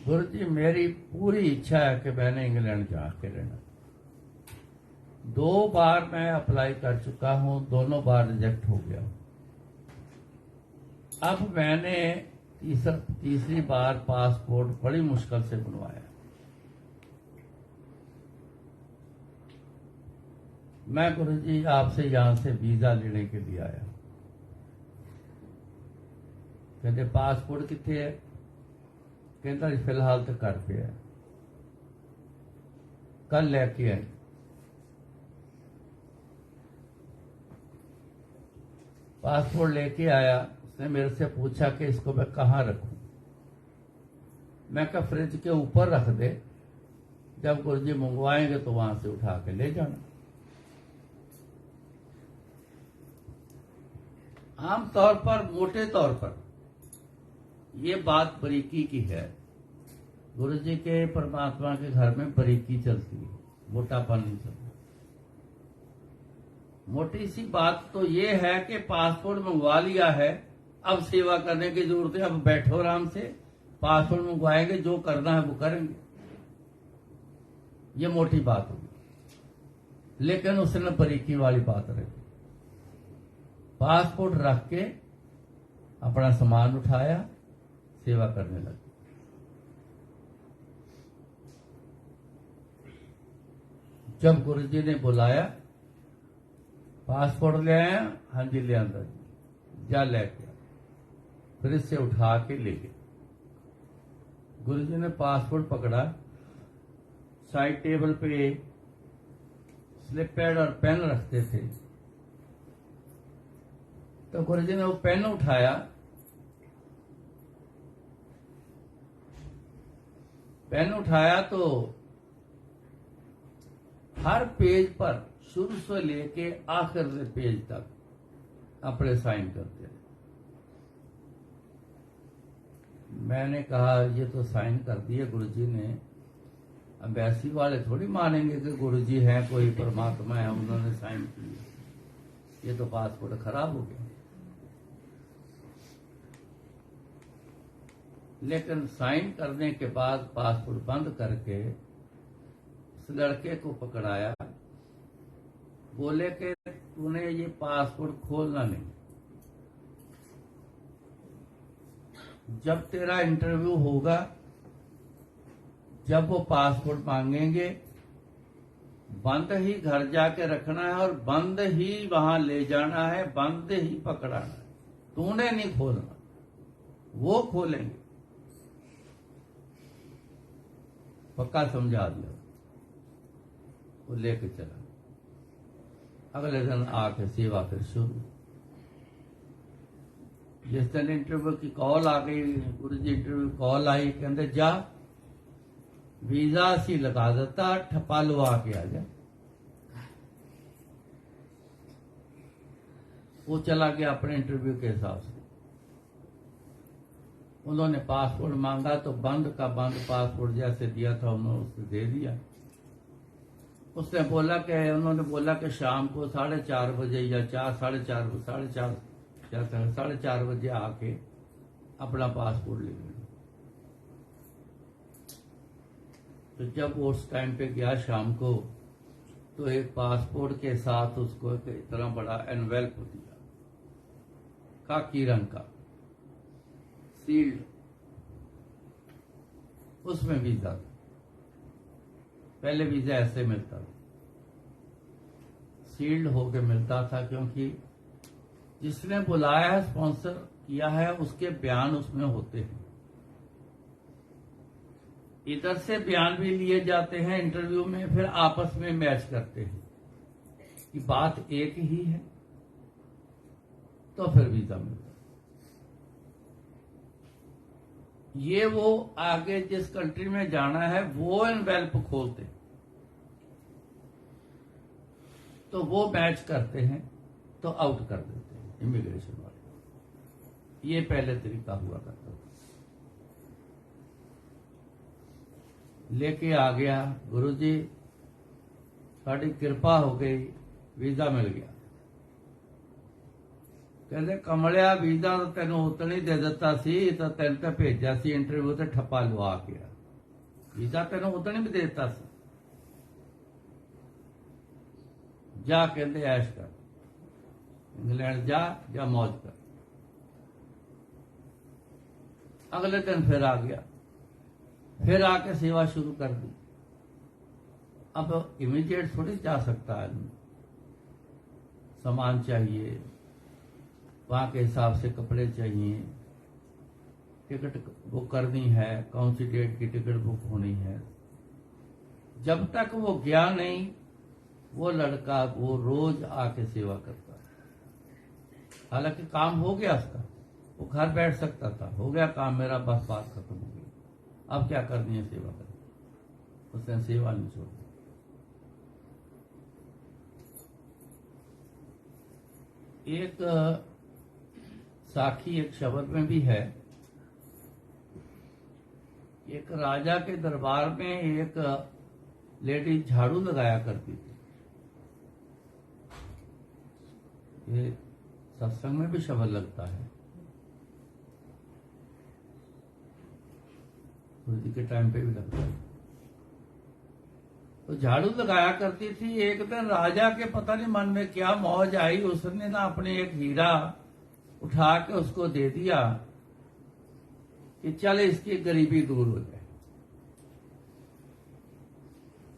A: गुरु जी मेरी पूरी इच्छा है कि मैंने इंग्लैंड जाके रहना। 2 बार मैं अप्लाई कर चुका हूं, दोनों बार रिजेक्ट हो गया। अब मैंने तीसरी बार पासपोर्ट बड़ी मुश्किल से बनवाया। मैं गुरु जी आपसे यहां से वीजा लेने के लिए आया। कहते पासपोर्ट कितने है? कहता फिलहाल तो घर पे है, कल लेके आए। पासपोर्ट लेके आया। उसने मेरे से पूछा कि इसको मैं कहाँ रखूं? मैं कहा फ्रिज के ऊपर रख दे, जब गुरु जी मंगवाएंगे तो वहां से उठा के ले जाना। आम तौर पर, मोटे तौर पर ये बात बारीकी की है। गुरु जी के परमात्मा के घर में बारीकी चलती है, मोटापन नहीं चलता। मोटी सी बात तो ये है कि पासपोर्ट मंगवा लिया है, अब सेवा करने की जरूरत है। अब बैठो आराम से, पासपोर्ट मंगवाएंगे, जो करना है वो करेंगे। ये मोटी बात होगी। लेकिन उसने बारीकी वाली बात रखी। पासपोर्ट रख के अपना सामान उठाया, सेवा करने लगे। जब गुरु जी ने बुलाया, पासपोर्ट ले आया। हाँ जी ले आंदा जी, जा लेके आ। फिर इससे उठा के ले गए। गुरु जी ने पासपोर्ट पकड़ा, side table pay slip pad और पेन रखते थे। तो गुरु जी ने वो पेन उठाया, तो हर पेज पर शुरू से लेके आखिर से पेज तक अपने साइन करते रहे। मैंने कहा ये तो साइन कर दिए गुरुजी ने, एम्बेसी वाले थोड़ी मानेंगे कि गुरुजी हैं कोई परमात्मा है, उन्होंने साइन किए, ये तो पासपोर्ट खराब हो गया। लेकिन साइन करने के बाद पासपोर्ट बंद करके उस लड़के को पकड़ाया, बोले कि तूने ये पासपोर्ट खोलना नहीं, जब तेरा इंटरव्यू होगा, जब वो पासपोर्ट मांगेंगे, बंद ही घर जाके रखना है और बंद ही वहां ले जाना है, बंद ही पकड़ाना है, तूने नहीं खोलना, वो खोलेंगे। पक्का समझा दिया, वो लेके चला। अगले दिन आके सेवा फिर शुरू। जिस दिन इंटरव्यू की कॉल आ गई, गुरुजी इंटरव्यू कॉल आई, कहते जा वीजा सी लगा देता, ठप्पा लवा के आ जा। वो चला गया अपने इंटरव्यू के हिसाब से। उन्होंने पासपोर्ट मांगा तो बंद का बंद पासपोर्ट जैसे दिया था उन्होंने उससे दे दिया। उसने बोला कि उन्होंने बोला कि शाम को 4:30 बजे या 4:30 बजे आके अपना पासपोर्ट ले लेना। तो जब वो उस टाइम पे गया शाम को, तो एक पासपोर्ट के साथ उसको एक इतना बड़ा एनवेल्प दिया, खाकी रंग का, सील्ड, उसमें वीजा था। पहले वीजा ऐसे मिलता था, सील्ड होके मिलता था, क्योंकि जिसने बुलाया है, स्पॉन्सर किया है, उसके बयान उसमें होते हैं। इधर से बयान भी लिए जाते हैं इंटरव्यू में, फिर आपस में मैच करते हैं कि बात एक ही है, तो फिर वीजा मिलता। ये वो आगे जिस कंट्री में जाना है वो एनवेल्प खोलते, तो वो मैच करते हैं तो आउट कर देते हैं इमिग्रेशन वाले। ये पहले तरीका हुआ करता था। लेके आ गया गुरुजी, साड़ी कृपा हो गई, वीजा मिल गया। कहते कमलिया वीजा तो तेन उतनी दे दिता सी, तो तेन तो भेजा सी इंटरव्यू ते ठप्पा लवा के, वीजा तेन उतनी भी दे दिता सी, जा कहते ऐश कर, इंग्लैंड जा मौज कर। अगले दिन फिर आ गया, फिर आके सेवा शुरू कर दी। अब इमीडिएट थोड़ी जा सकता है, सामान चाहिए, वहां के हिसाब से कपड़े चाहिए, टिकट बुक करनी है, कौन सी डेट की टिकट बुक होनी है। जब तक वो गया नहीं, वो लड़का वो रोज आके सेवा करता है। हालांकि काम हो गया उसका, वो घर बैठ सकता था, हो गया काम मेरा, बस बात खत्म हो गई, अब क्या करनी है सेवा करनी। उसने सेवा नहीं छोड़ी। एक साखी एक शब्द में भी है, एक राजा के दरबार में एक लेडी झाड़ू लगाया करती थी। ये सत्संग में भी शब्द लगता है, गुरुजी के टाइम पे भी लगता है। तो झाड़ू लगाया करती थी। एक दिन राजा के पता नहीं मन में क्या मौज आई, उसने ना अपने एक हीरा उठा के उसको दे दिया कि चल इसकी गरीबी दूर हो जाए।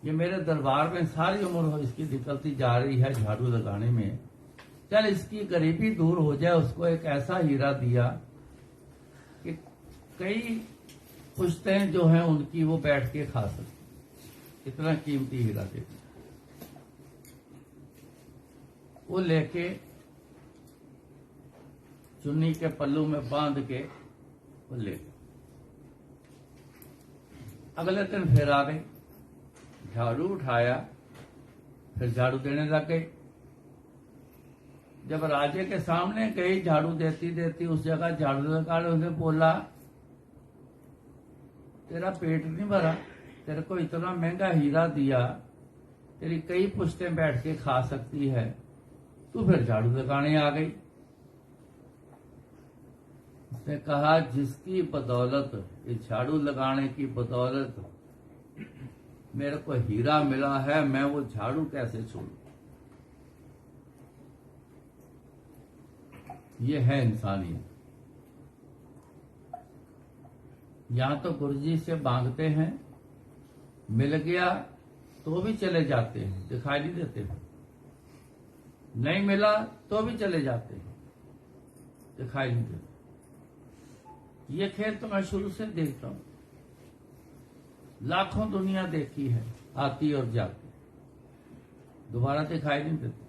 A: ये मेरे दरबार में सारी उम्र इसकी निकलती जा रही है झाड़ू लगाने में, चल इसकी गरीबी दूर हो जाए। उसको एक ऐसा हीरा दिया कि कई पुश्तें जो हैं उनकी वो बैठ के खा सकती, इतना कीमती हीरा दे दिया। वो लेके चुन्नी के पल्लू में बांध के वो ले गए। अगले दिन फिर आ गए, झाड़ू उठाया, फिर झाड़ू देने लग गई। जब राजे के सामने गई झाड़ू देती देती, उस जगह झाड़ू लगा, उसने बोला तेरा पेट नहीं भरा, तेरे को इतना महंगा हीरा दिया, तेरी कई पुश्तें बैठ के खा सकती है, तू फिर झाड़ू लगाने आ गई। उसने कहा जिसकी बदौलत, इस झाड़ू लगाने की बदौलत मेरे को हीरा मिला है, मैं वो झाड़ू कैसे छोड़ू। ये है इंसानियत। यहां तो गुरुजी से मांगते हैं, मिल गया तो भी चले जाते हैं, दिखाई नहीं देते हैं। नहीं मिला तो भी चले जाते हैं, दिखाई नहीं देते। ये खेल तो मैं शुरू से देखता हूं, लाखों दुनिया देखी है, आती और जाती, दोबारा दिखाई नहीं देते।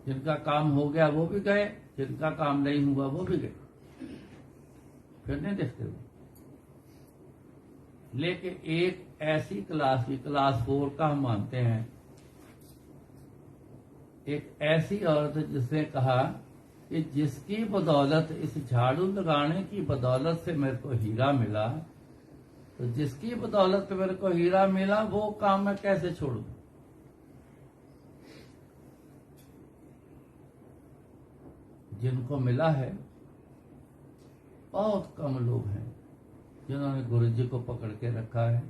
A: जिनका काम हो गया वो भी गए, जिनका काम नहीं हुआ वो भी गए, फिर नहीं देखते वो। लेकिन एक ऐसी क्लास की, क्लास 4 का हम मानते हैं, एक ऐसी औरत जिसने कहा कि जिसकी बदौलत, इस झाड़ू लगाने की बदौलत से मेरे को हीरा मिला, तो जिसकी बदौलत मेरे को हीरा मिला वो काम मैं कैसे छोड़ूं। जिनको मिला है, बहुत कम लोग हैं जिन्होंने गुरु जी को पकड़ के रखा है।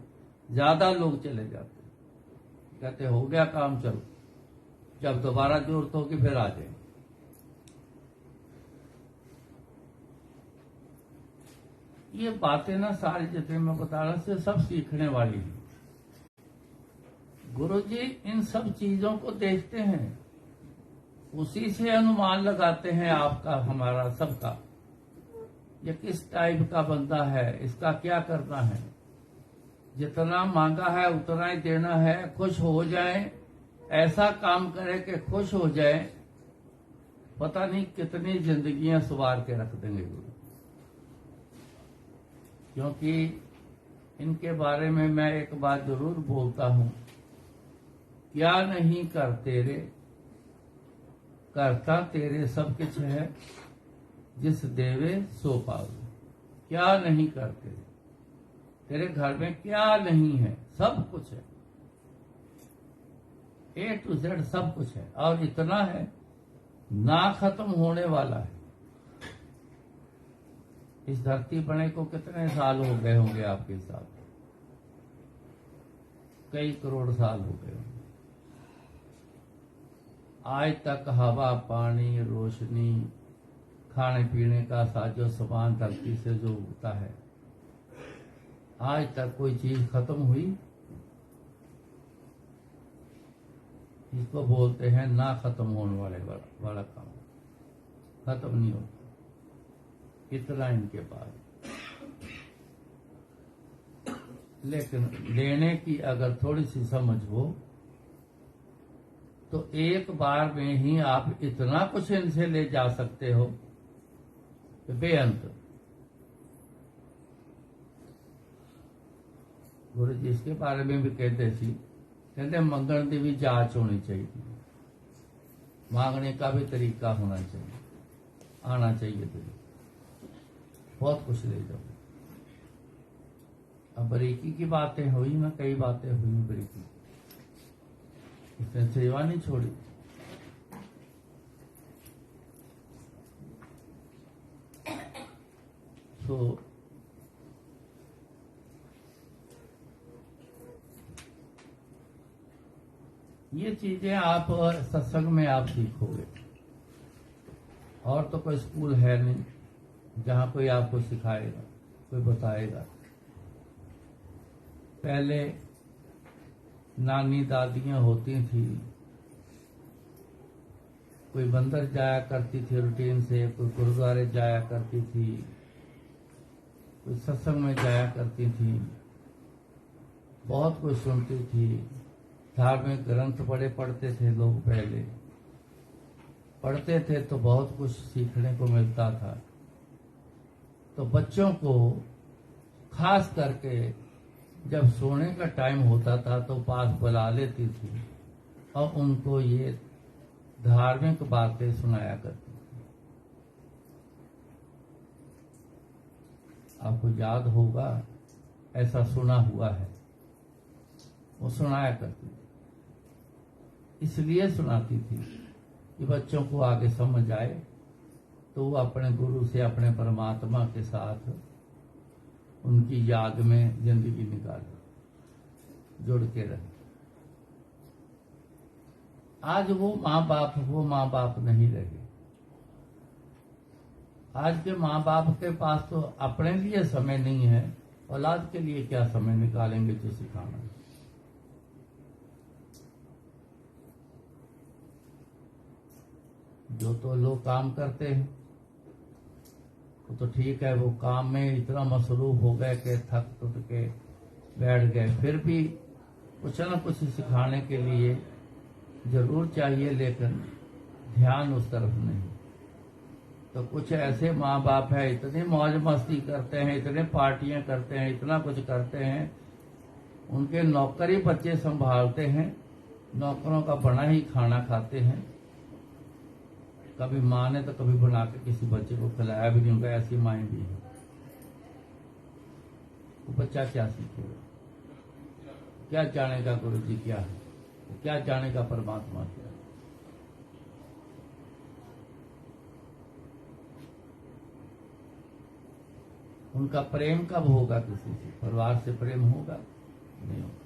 A: ज्यादा लोग चले जाते, कहते हो गया काम, चलो, जब दोबारा जरूरत होगी फिर आ जाए। ये बातें ना सारी जितने मैं बता रहा से सब सीखने वाली है। गुरु जी इन सब चीजों को देखते हैं, उसी से अनुमान लगाते हैं आपका, हमारा, सबका। ये किस टाइप का बंदा है, इसका क्या करना है। जितना मांगा है उतना ही देना है, खुश हो जाए, ऐसा काम करे कि खुश हो जाए। पता नहीं कितनी जिंदगियां सवार के रख देंगे गुरु। क्योंकि इनके बारे में मैं एक बात जरूर बोलता हूं, क्या नहीं कर तेरे, करता तेरे सब कुछ है, जिस देवे सो पावे। क्या नहीं करते, तेरे घर में क्या नहीं है, सब कुछ है, A to Z सब कुछ है, और इतना है ना खत्म होने वाला है। इस धरती बने को कितने साल हो गए होंगे आपके साथ, कई करोड़ साल हो गए होंगे। आज तक हवा, पानी, रोशनी, खाने पीने का साजो सामान धरती से जो उगता है, आज तक कोई चीज खत्म हुई? इसको बोलते हैं ना खत्म होने वाला काम, खत्म नहीं होता। इतना इनके पास। लेकिन लेने की अगर थोड़ी सी समझ हो तो एक बार में ही आप इतना कुछ इनसे ले जा सकते हो कि बेअंत। गुरु जी इसके बारे में भी कहते थे, कहते मंगण की भी जांच होनी चाहिए, मांगने का भी तरीका होना चाहिए, आना चाहिए तरीका। बहुत कुछ ले जाओ। अब बरीकी की बातें हुई ना, कई बातें हुई बरीकी, इसने सेवा नहीं छोड़ी। तो ये चीजें आप सत्संग में आप सीखोगे, और तो कोई स्कूल है नहीं जहां कोई आपको सिखाएगा, कोई बताएगा। पहले नानी दादियां होती थी, कोई मंदिर जाया करती थी रूटीन से, कोई गुरुद्वारे जाया करती थी, कोई सत्संग में जाया करती थी, बहुत कुछ सुनती थी। धार्मिक ग्रंथ बड़े पढ़ते थे लोग, पहले पढ़ते थे तो बहुत कुछ सीखने को मिलता था। तो बच्चों को खास करके जब सोने का टाइम होता था तो पास बुला लेती थी और उनको ये धार्मिक बातें सुनाया करती थी। आपको याद होगा, ऐसा सुना हुआ है, वो सुनाया करती थी। इसलिए सुनाती थी कि बच्चों को आगे समझ आए, तो वो अपने गुरु से, अपने परमात्मा के साथ उनकी याद में जिंदगी निकाले, जुड़ के रहे। आज वो माँ बाप नहीं रहे। आज के माँ बाप के पास तो अपने लिए समय नहीं है, औलाद के लिए क्या समय निकालेंगे जो सिखाना है। जो तो लोग काम करते हैं वो तो ठीक है, वो काम में इतना मसरूफ हो गए कि थक टूट के बैठ गए, फिर भी कुछ न कुछ सिखाने के लिए जरूर चाहिए, लेकिन ध्यान उस तरफ नहीं। तो कुछ ऐसे माँ बाप है, इतनी मौज मस्ती करते हैं, इतने पार्टियां करते हैं, इतना कुछ करते हैं, उनके नौकर ही बच्चे संभालते हैं, नौकरों का बना ही खाना खाते हैं। कभी माँ ने तो कभी बना के किसी बच्चे को खिलाया भी नहीं होगा, ऐसी माएँ भी है। वो बच्चा क्या सीखेगा? क्या जानेगा गुरु जी क्या है, क्या जानेगा परमात्मा क्या है? उनका प्रेम कब होगा? किसी से, परिवार से प्रेम होगा? नहीं होगा।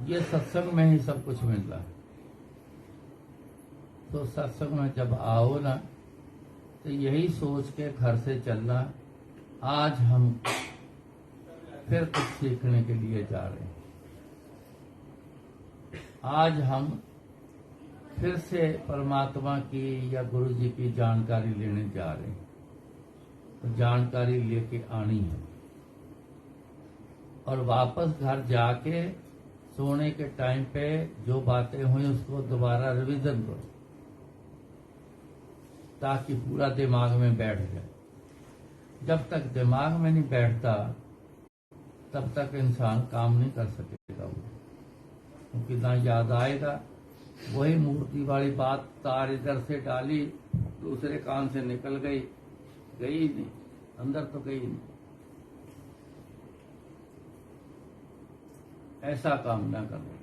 A: ये सत्संग में ही सब कुछ मिल रहा है। तो सत्संग में जब आओ ना, तो यही सोच के घर से चलना, आज हम फिर कुछ सीखने के लिए जा रहे हैं। आज हम फिर से परमात्मा की या गुरु जी की जानकारी लेने जा रहे हैं। तो जानकारी लेके आनी है और वापस घर जाके सोने के टाइम पे जो बातें हुई उसको दोबारा रिवीजन करो, ताकि पूरा दिमाग में बैठ जाए। जब तक दिमाग में नहीं बैठता तब तक इंसान काम नहीं कर सकेगा। क्योंकि ना याद आएगा, वही मूर्ति वाली बात, तार इधर से डाली दूसरे कान से निकल गई, गई नहीं, अंदर तो गई नहीं। ऐसा काम ना करो।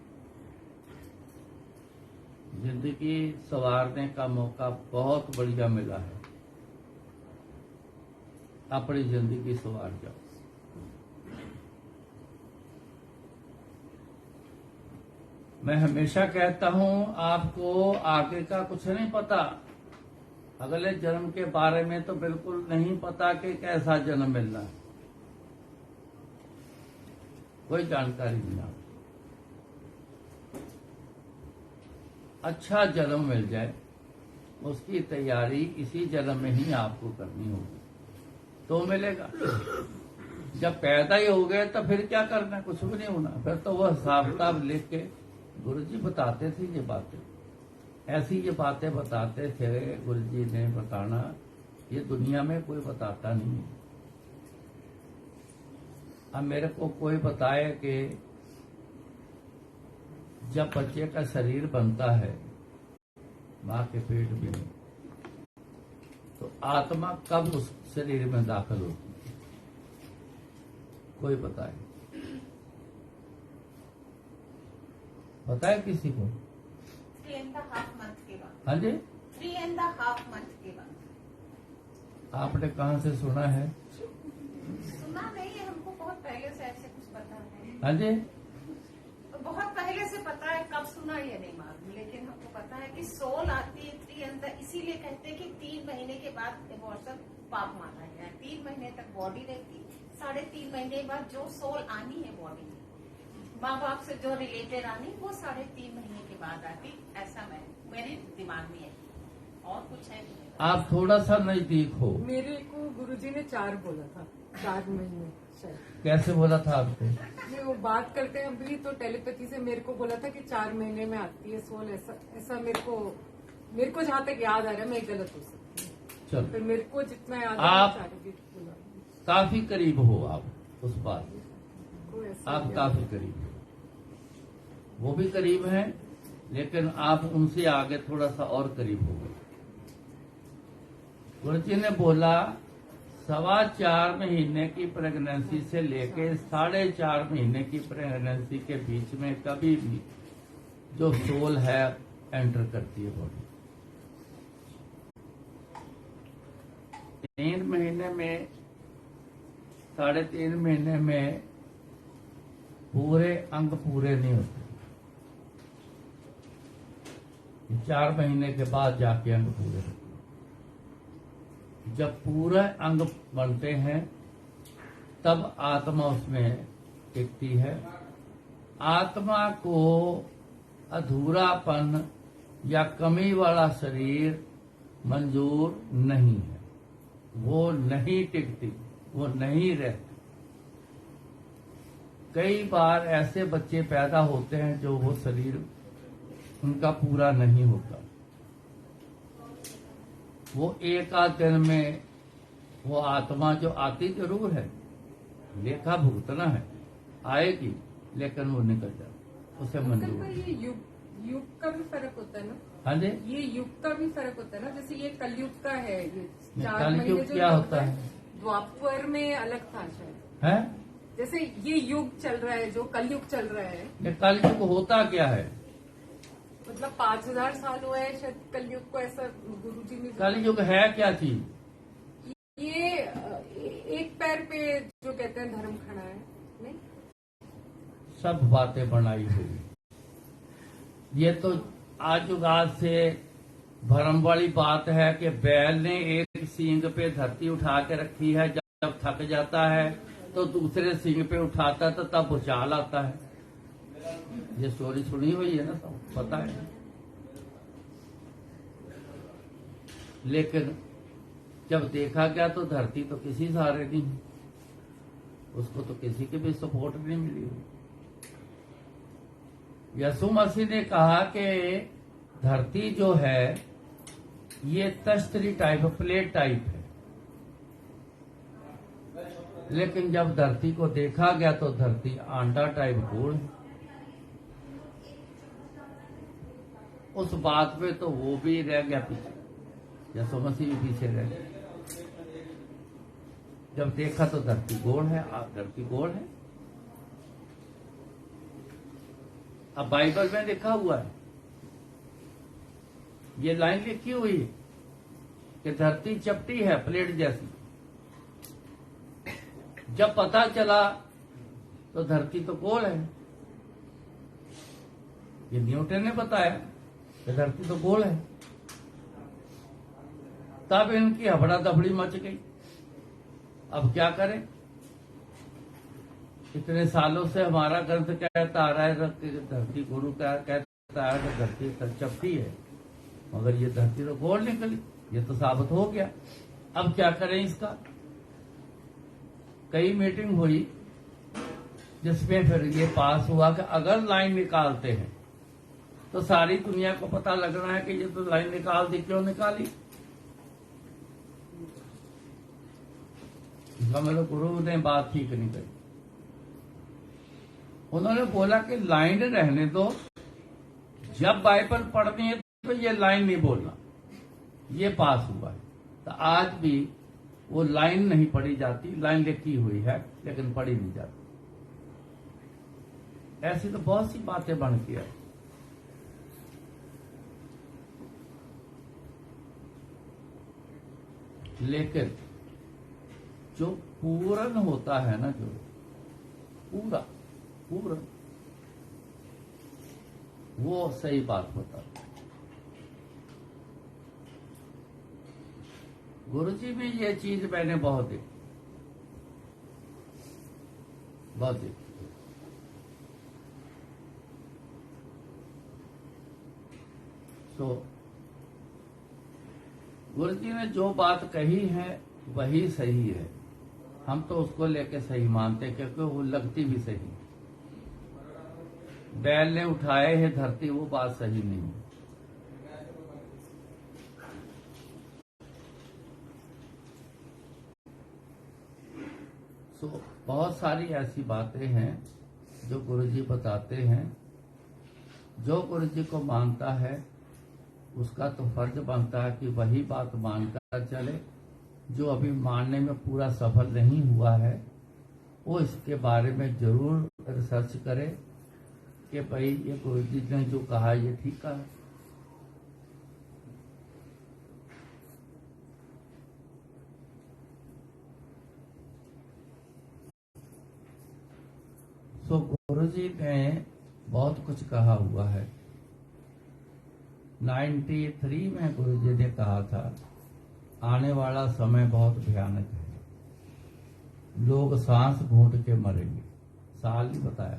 A: जिंदगी संवारने का मौका बहुत बढ़िया मिला है। अपनी जिंदगी संवार जाओ। मैं हमेशा कहता हूं, आपको आगे का कुछ नहीं पता, अगले जन्म के बारे में तो बिल्कुल नहीं पता कि कैसा जन्म मिलना है, कोई जानकारी नहीं। आपको अच्छा जन्म मिल जाए, उसकी तैयारी इसी जन्म में ही आपको करनी होगी, तो मिलेगा। जब पैदा ही हो गए तो फिर क्या करना, कुछ भी नहीं होना। फिर तो वह हिसाब किताब लिख के गुरुजी बताते थे ये बातें, ऐसी ये बातें बताते थे गुरुजी ने बताना, ये दुनिया में कोई बताता नहीं है। अब मेरे को कोई बताए कि जब बच्चे का शरीर बनता है माँ के पेट में, तो आत्मा कब उस शरीर में दाखिल होती है, कोई बताए? बताए किसी को?
B: 3.5 month के बाद।
A: हाँ जी,
B: 3.5 month के बाद।
A: आपने कहाँ से सुना है?
B: सुना नहीं है, हमको बहुत पहले से ऐसे कुछ पता है।
A: हाँ जी,
B: बहुत पहले से पता है, कब सुना ये नहीं मालूम, लेकिन हमको पता है कि सोल आती है 3 इसीलिए कहते हैं कि 3 महीने के बाद एबॉर्शन पाप माना गया है। 3 महीने तक बॉडी रहती, 3.5 महीने बाद जो सोल आनी है बॉडी में, माँ बाप से जो रिलेटेड आनी, वो 3.5 महीने के बाद आती। ऐसा मेरे दिमाग में है, और कुछ है तो
A: आप थोड़ा सा नजदीक हो।
C: मेरे को गुरुजी ने 4 बोला था, 4 महीने शायद।
A: कैसे बोला था आपको?
C: नहीं, वो बात करते हैं अभी तो टेलीपैथी से मेरे को बोला था कि 4 महीने में आती है सोल। ऐसा मेरे को जहाँ तक याद आ रहा है, मैं गलत हो सकती हूँ।
A: चलो,
C: फिर मेरे को जितना याद
A: आप
C: आ रहा है बोला।
A: काफी करीब हो आप उस बात।
C: को ऐसा
A: आप
C: क्या?
A: काफी करीब हैं, वो भी करीब हैं, लेकिन आप उनसे आगे थोड़ा सा और करीब हो गए। गुरु जी ने बोला 4.25 महीने की प्रेगनेंसी से लेके 4.5 महीने की प्रेगनेंसी के बीच में कभी भी जो सोल है एंटर करती है बॉडी। 3 महीने में 3.5 महीने में पूरे अंग पूरे नहीं होते, 4 महीने के बाद जाके अंग पूरे होते हैं। जब पूरे अंग बनते हैं तब आत्मा उसमें टिकती है। आत्मा को अधूरापन या कमी वाला शरीर मंजूर नहीं है, वो नहीं टिकती, वो नहीं रहती। कई बार ऐसे बच्चे पैदा होते हैं जो वो शरीर उनका पूरा नहीं होता, वो एक आध दिन में वो आत्मा जो आती जरूर है, लेखा भुगतना है, आएगी, लेकिन वो निकल जाती, उसे मंजूर
C: पर
A: नहीं।
C: ये युग का भी फर्क होता है ना?
A: हाँ जी,
C: ये युग का भी फर्क होता है ना? जैसे ये कलयुग का है, ये 4
A: कलयुग
C: महीने जो
A: क्या
C: युग
A: होता है?
C: द्वापर में अलग था शायद।
A: है
C: जैसे ये युग चल रहा है, जो कलयुग चल रहा है,
A: ये कलयुग होता क्या है?
C: मतलब 5000 साल हुआ है शायद कलयुग को, ऐसा गुरुजी ने
A: कलयुग है क्या चीज?
C: ये एक पैर पे जो कहते हैं धर्म खड़ा है, नहीं?
A: सब बातें बनाई हुई। ये तो आज से भरम वाली बात है कि बैल ने एक सींग पे धरती उठा के रखी है, जब थक जाता है तो दूसरे सींग पे उठाता है तो तब भूचाल आता है। ये स्टोरी सुनी हुई है ना, सब पता है। लेकिन जब देखा गया तो धरती तो किसी सहारे नहीं, उसको तो किसी की भी सपोर्ट नहीं मिली हुई। यसु मसीह ने कहा कि धरती जो है ये तश्तरी टाइप, प्लेट टाइप है, लेकिन जब धरती को देखा गया तो धरती आंडा टाइप गोल है। उस बात पे तो वो भी रह गया पीछे, यसु मसीह भी पीछे रह गया। जब देखा तो धरती गोल है, धरती गोल है। अब बाइबल में लिखा हुआ है, ये लाइन लिखी हुई है कि धरती चपटी है, प्लेट जैसी। जब पता चला तो धरती तो गोल है। ये न्यूटन ने बताया कि धरती तो गोल है। तब इनकी हबड़ा दबड़ी मच गई। अब क्या करें? इतने सालों से हमारा ग्रंथ कहता आ रहा है कि धरती, गुरु का कहता है कि धरती चपटी है, मगर ये धरती तो गोल निकली। ये तो साबित हो गया। अब क्या करें इसका? कई मीटिंग हुई जिसमें फिर ये पास हुआ कि अगर लाइन निकालते हैं तो सारी दुनिया को पता लगना है कि ये तो लाइन निकाल दी, क्यों निकाली? इसका मेरे गुरु ने बात ठीक नहीं कही। उन्होंने बोला कि लाइन रहने दो, जब बाइबल पढ़नी है तो ये लाइन नहीं बोलना। ये पास हुआ है। तो आज भी वो लाइन नहीं पढ़ी जाती, लाइन लिखी हुई है लेकिन पढ़ी नहीं जाती। ऐसी तो बहुत सी बातें बन के है। लेकिन जो पूर्ण होता है ना, जो पूरा पूर्ण, वो सही बात होता है। गुरुजी भी ये चीज मैंने बहुत देखी, बहुत देखी। तो गुरुजी ने जो बात कही है वही सही है। हम तो उसको लेके सही मानते, क्योंकि वो लगती भी सही। बैल ने उठाए है धरती, वो बात सही नहीं है। सो बहुत सारी ऐसी बातें हैं जो गुरु जी बताते हैं। जो गुरु जी को मानता है उसका तो फर्ज बनता है कि वही बात मानकर चले। जो अभी मानने में पूरा सफल नहीं हुआ है वो इसके बारे में जरूर रिसर्च करे कि भाई ये गुरु जी ने जो कहा ये ठीक कहा। तो गुरु जी ने बहुत कुछ कहा हुआ है। 93 में गुरु जी ने कहा था आने वाला समय बहुत भयानक है, लोग सांस घूंट के मरेंगे। साल ही बताया।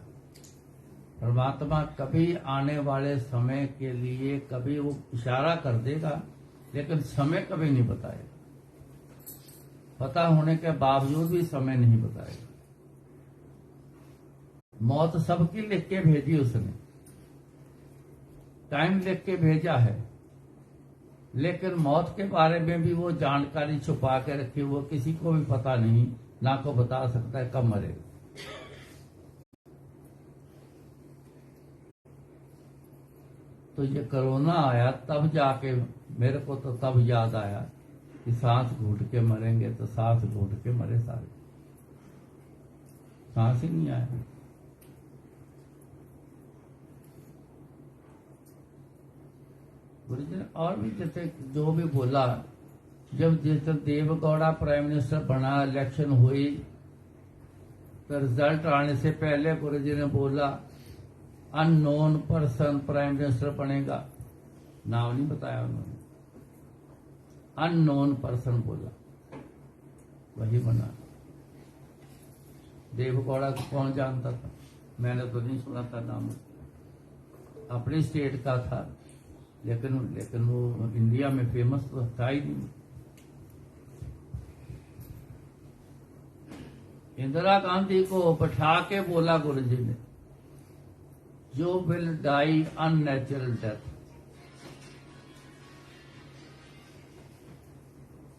A: परमात्मा कभी आने वाले समय के लिए कभी वो इशारा कर देगा लेकिन समय कभी नहीं बताएगा। पता होने के बावजूद भी समय नहीं बताएगा। मौत सबकी लिख के भेजी उसने, टाइम लिख के भेजा है, लेकिन मौत के बारे में भी वो जानकारी छुपा के रखी। वो किसी को भी पता नहीं, ना को बता सकता है कब मरेगा। तो ये कोरोना आया तब जाके मेरे को तो तब याद आया कि सांस घूट के मरेंगे, तो सांस घूट के मरे सारे, सांस ही नहीं आया। गुरु जी ने और भी जैसे जो भी बोला, जब जैसे देवगौड़ा प्राइम मिनिस्टर बना, इलेक्शन हुई, तो रिजल्ट आने से पहले गुरु जी ने बोला अननोन पर्सन प्राइम मिनिस्टर बनेगा। नाम नहीं बताया उन्होंने, अननोन पर्सन बोला, वही बना। देवगौड़ा को कौन जानता था? मैंने तो नहीं सुना था नाम, अपनी स्टेट का था, लेकिन वो इंडिया में फेमस तो था ही नहीं। इंदिरा गांधी को बैठा के बोला गुरु जी ने, जो विल डाई अननेचुरल डेथ।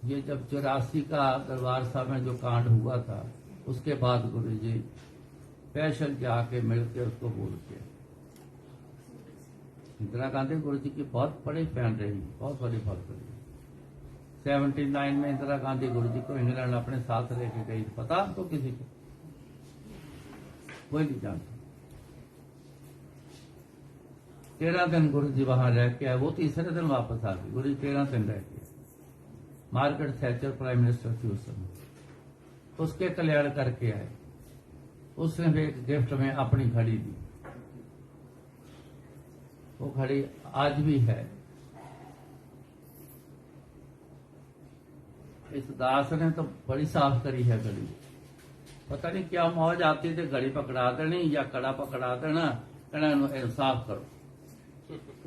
A: ये जब 84 का दरबार साहब में जो कांड हुआ था, उसके बाद गुरु जी स्पेशल जाके मिलके उसको बोल के। इंदिरा गांधी गुरु जी की बहुत बड़ी फैन रही, बहुत बड़ी भक्त रही। 79 में इंदिरा गांधी गुरु जी को इंग्लैंड अपने साथ लेके गई। पता आपको किसी को? कोई नहीं जानता। 13 दिन गुरु जी वहां रह के आए, वो तीसरे दिन वापस आ गए। गुरु जी 13 दिन रह के। मार्गरेट थैचर प्राइम मिनिस्टर थी उस समय, उसके कल्याण करके आए। उसने भी एक गिफ्ट में अपनी घड़ी दी। वो घड़ी आज भी है। इस दास ने तो बड़ी साफ करी है घड़ी। पता नहीं क्या मौज आती थी, घड़ी पकड़ा देनी या कड़ा पकड़ा देना, कहना साफ करो,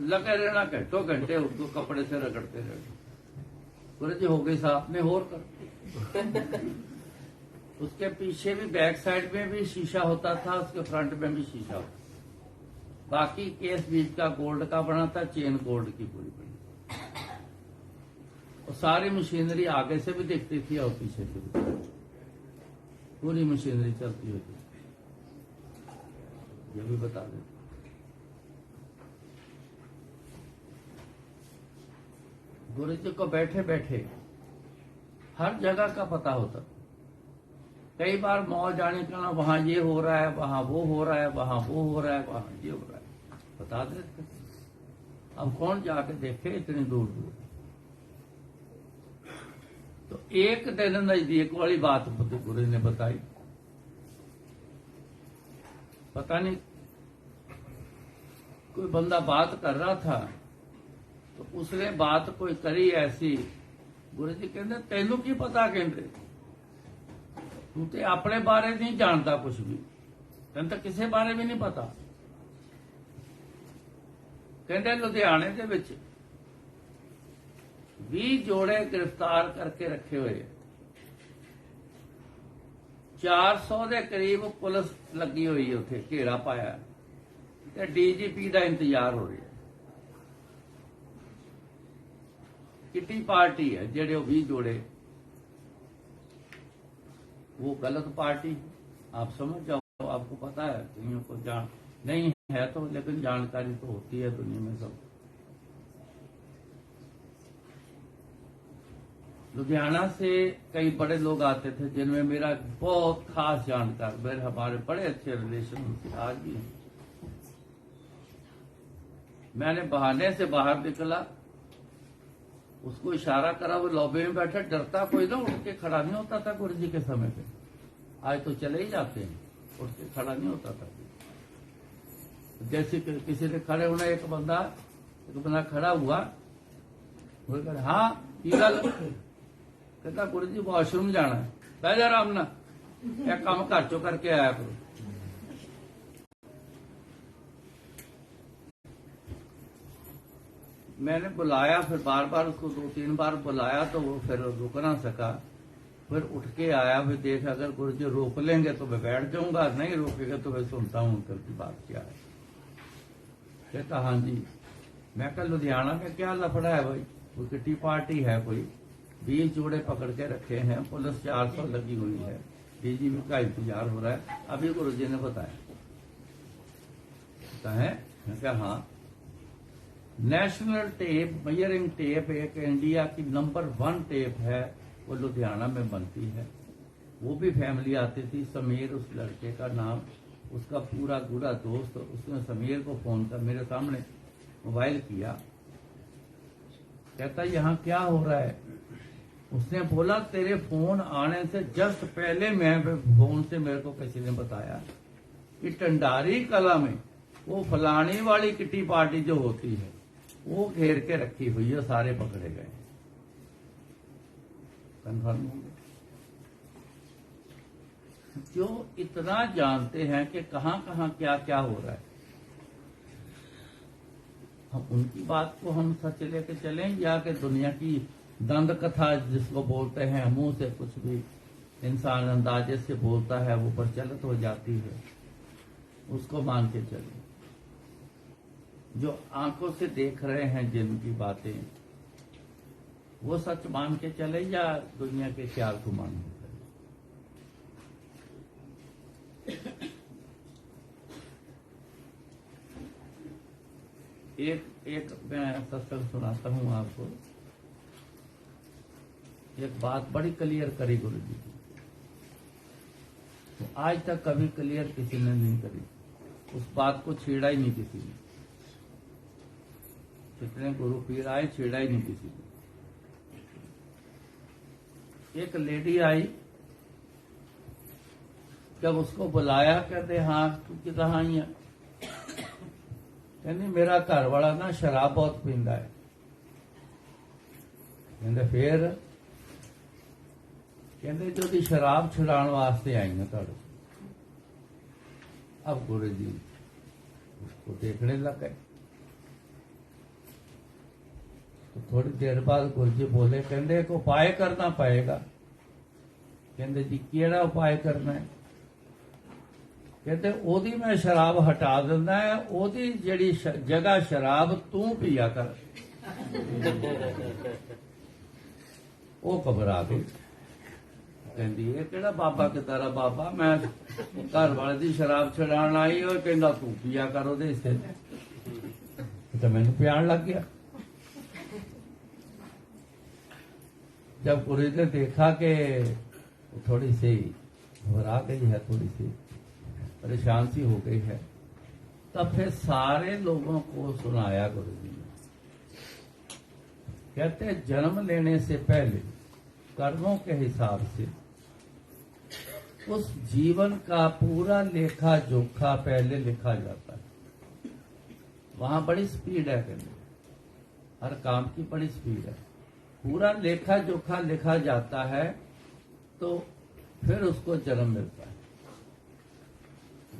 A: लगे रहना घंटों घंटे उसको कपड़े से रगड़ते रहना। गुरु जी हो गई साफ, ने और कर। उसके पीछे भी बैक साइड में भी शीशा होता था, उसके फ्रंट में भी शीशा होता। बाकी केस बीच का गोल्ड का बना था, चेन गोल्ड की पूरी बनी। और सारी मशीनरी आगे से भी दिखती थी और पीछे से भी, पूरी मशीनरी चलती होती। ये भी बता देते। गुरु जी को बैठे बैठे हर जगह का पता होता। कई बार मौज आने का, वहां ये हो रहा है, वहां वो हो रहा है, वहां वो हो रहा है, वहां ये हो रहा है, बता देते। अब कौन जाके देखे इतनी दूर दूर। तो एक दिन नजदीक वाली बात गुरु ने बताई। पता नहीं कोई बंदा बात कर रहा था, तो उसने बात कोई करी ऐसी। गुरु जी कहते तेनू की पता, कहते तू तो अपने बारे नहीं जानता कुछ भी, तेन तो किसी बारे भी नहीं पता। कहते लुधियाने के विच 20 जोड़े गिरफ्तार करके रखे हुए, 400 के करीब पुलिस लगी हुई है, उत्थे घेरा पाया, डीजीपी का इंतजार हो रहा है। किटी पार्टी है जेडे 20 जोड़े, वो गलत पार्टी। आप समझ जाओ, आपको पता है, दुनिया को जान नहीं है तो, लेकिन जानकारी तो होती है दुनिया में सब। लुधियाना से कई बड़े लोग आते थे जिनमें मेरा बहुत खास जानकार, मेरे हमारे बड़े अच्छे रिलेशन उनसे आज भी हैं। मैंने बहाने से बाहर निकला, उसको इशारा करा, वो लॉबी में बैठा, डरता कोई ना, उठ के खड़ा नहीं होता था गुरु जी के समय पे। आज तो चले ही जाते हैं, उठ के खड़ा नहीं होता था। जैसे किसी ने खड़े होना, एक बंदा खड़ा हुआ, वो कह हाँ की गल, कहता गुरु जी वॉशरूम जाना है, बह जा आराम ना, एक काम घर चो करके आया करो। मैंने बुलाया, फिर बार बार उसको 2-3 बार बुलाया तो वो फिर रुक ना सका, फिर उठ के आया, फिर देख अगर गुरु जी रोक लेंगे तो मैं बैठ जाऊंगा, नहीं रोकेंगे तो मैं सुनता हूँ उनकी की बात क्या है। कहता हाँ जी। मैं कल लुधियाना में क्या लफड़ा है भाई, कोई किटी पार्टी है, कोई 20 जोड़े पकड़ के रखे हैं, पुलिस 400 लगी हुई है, डीजीपी का इंतजार हो रहा है, अभी गुरु जी ने बताया। कहता है, मैं कहा हाँ, नेशनल टेप मेजरिंग टेप एक इंडिया की नंबर 1 टेप है, वो लुधियाना में बनती है। वो भी फैमिली आती थी, समीर उस लड़के का नाम, उसका पूरा गुड़ा दोस्त, उसने समीर को फोन कर मेरे सामने मोबाइल किया, कहता यहाँ क्या हो रहा है। उसने बोला तेरे फोन आने से जस्ट पहले मैं फोन से मेरे को किसी ने बताया कि टंडारी कला में वो फलानी वाली किटी पार्टी जो होती है वो घेर के रखी हुई है, सारे पकड़े गए। कन्फर्म हो गया। जो इतना जानते हैं कि कहां कहां क्या क्या हो रहा है, हम उनकी बात को हम सच लेके चलें, या कि दुनिया की दंड कथा जिसको बोलते हैं, मुंह से कुछ भी इंसान अंदाजे से बोलता है वो प्रचलित हो जाती है, उसको मान के चलें। जो आंखों से देख रहे हैं जिनकी बातें, वो सच मान के चले या दुनिया के ख्याल को मान के चले। एक मैं सत्संग सुनाता हूं आपको। एक बात बड़ी क्लियर करी गुरु जी की, तो आज तक कभी क्लियर किसी ने नहीं करी, उस बात को छेड़ा ही नहीं किसी ने। जितने गुरु पीर आए छेड़ा ही नहीं किसी ने। एक लेडी आई, जब उसको बुलाया, कहते हाँ तू कितना आई है, कहते मेरा घर वाला ना शराब बहुत पींदा है। कहते फिर, कहते जो दी शराब छुड़ाने वास्ते आई है तुहाडे। अब गुरु जी उसको देखने लग गए। तो थोड़ी देर बाद गुरु जी बोले, कहते एक उपाय करना पड़ेगा। कहते जी केड़ा उपाय करना है। कहते ओदी मैं शराब हटा दिंदा है, ओदी जिहड़ी जगह शराब तू पिया कर। वो घबरा गई, कहती ये केड़ा बाबा कितारा बाबा, मैं घर वाले दी शराब छुड़ाण आई और कहता तू पिया कर ओदे हिस्से। तो मैनू प्यार लग गया। जब गुरु ने देखा कि थोड़ी सी घबरा गई है, थोड़ी सी परेशान सी हो गई है, तब फिर सारे लोगों को सुनाया गुरु जी ने। कहते जन्म लेने से पहले कर्मों के हिसाब से उस जीवन का पूरा लेखा जोखा पहले लिखा जाता है। वहां बड़ी स्पीड है, कहते हर काम की बड़ी स्पीड है। पूरा लेखा जोखा लिखा जाता है तो फिर उसको जन्म मिलता है।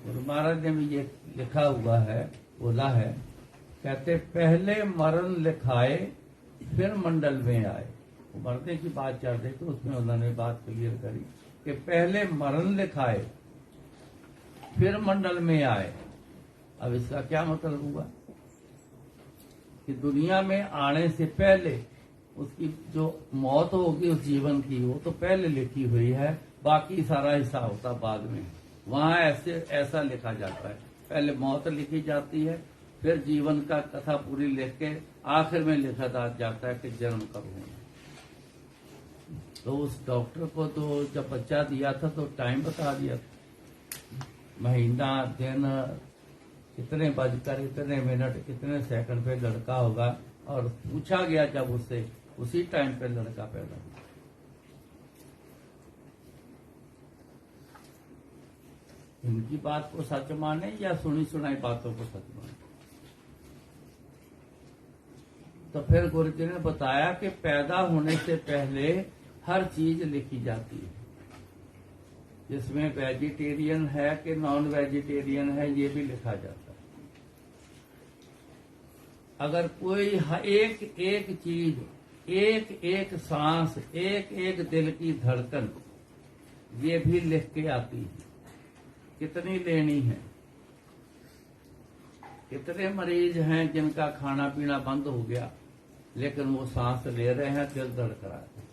A: गुरु महाराज ने भी ये लिखा हुआ है, बोला है, कहते पहले मरण लिखाए फिर मंडल में आए। वो मरने की बात चल रही, तो उसमें उन्होंने बात क्लियर करी कि पहले मरण लिखाए फिर मंडल में आए। अब इसका क्या मतलब हुआ कि दुनिया में आने से पहले उसकी जो मौत होगी उस जीवन की, वो तो पहले लिखी हुई है, बाकी सारा हिस्सा होता बाद में। वहां ऐसा लिखा जाता है, पहले मौत लिखी जाती है, फिर जीवन का कथा पूरी लिख के आखिर में लिखा जाता है कि जन्म कब होना। तो उस डॉक्टर को तो जब बच्चा दिया था तो टाइम बता दिया था, महीना, दिन, कितने बजकर इतने मिनट कितने सेकंड पे लड़का होगा, और पूछा गया जब उससे, उसी टाइम पे लड़का पैदा हुआ। इनकी बात को सच माने या सुनी सुनाई बातों को सच माने? तो फिर गुरु जी ने बताया कि पैदा होने से पहले हर चीज लिखी जाती है, जिसमें वेजिटेरियन है कि नॉन वेजिटेरियन है ये भी लिखा जाता है। अगर कोई एक एक चीज, एक एक सांस, एक एक दिल की धड़कन, ये भी लिख के आती है, कितनी लेनी है। कितने मरीज हैं जिनका खाना पीना बंद हो गया लेकिन वो सांस ले रहे हैं, दिल धड़क रहा है।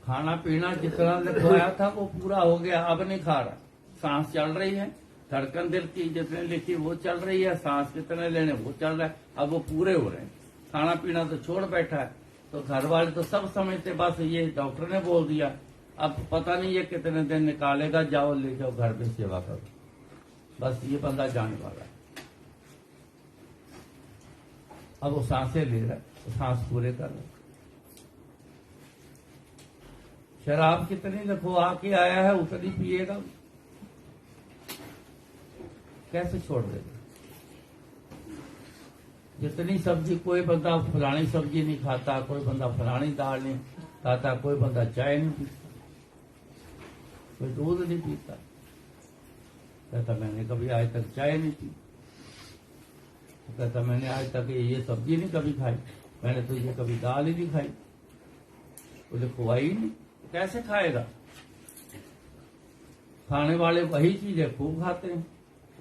A: खाना पीना जितना लिखवाया था वो पूरा हो गया, अब नहीं खा रहा, सांस चल रही है, धड़कन दिल की जितने लिखी वो चल रही है, सांस कितने लेने वो चल रहा है, अब वो पूरे हो रहे हैं। खाना पीना तो छोड़ बैठा है। तो घर वाले तो सब समझते बस ये डॉक्टर ने बोल दिया, अब पता नहीं ये कितने दिन निकालेगा, जाओ ले जाओ घर पे सेवा करो, बस ये बंदा जाने वाला है। अब वो सांसें ले रहा है, तो सांस पूरे कर रहा है। शराब कितनी लिखवा के आया है उतनी पिएगा, कैसे छोड़ देगा? जितनी सब्जी, कोई बंदा फलानी सब्जी नहीं खाता, कोई बंदा फलानी दाल नहीं खाता, कोई बंदा चाय नहीं पीता, कोई दूध नहीं पीता, कहता मैंने कभी आज तक चाय नहीं पी, कहता मैंने आज तक ये सब्जी नहीं कभी खाई, मैंने तो ये कभी दाल ही नहीं खाई। बोले खुआई नहीं, कैसे खाएगा? खाने वाले वही चीजें खूब खाते हैं,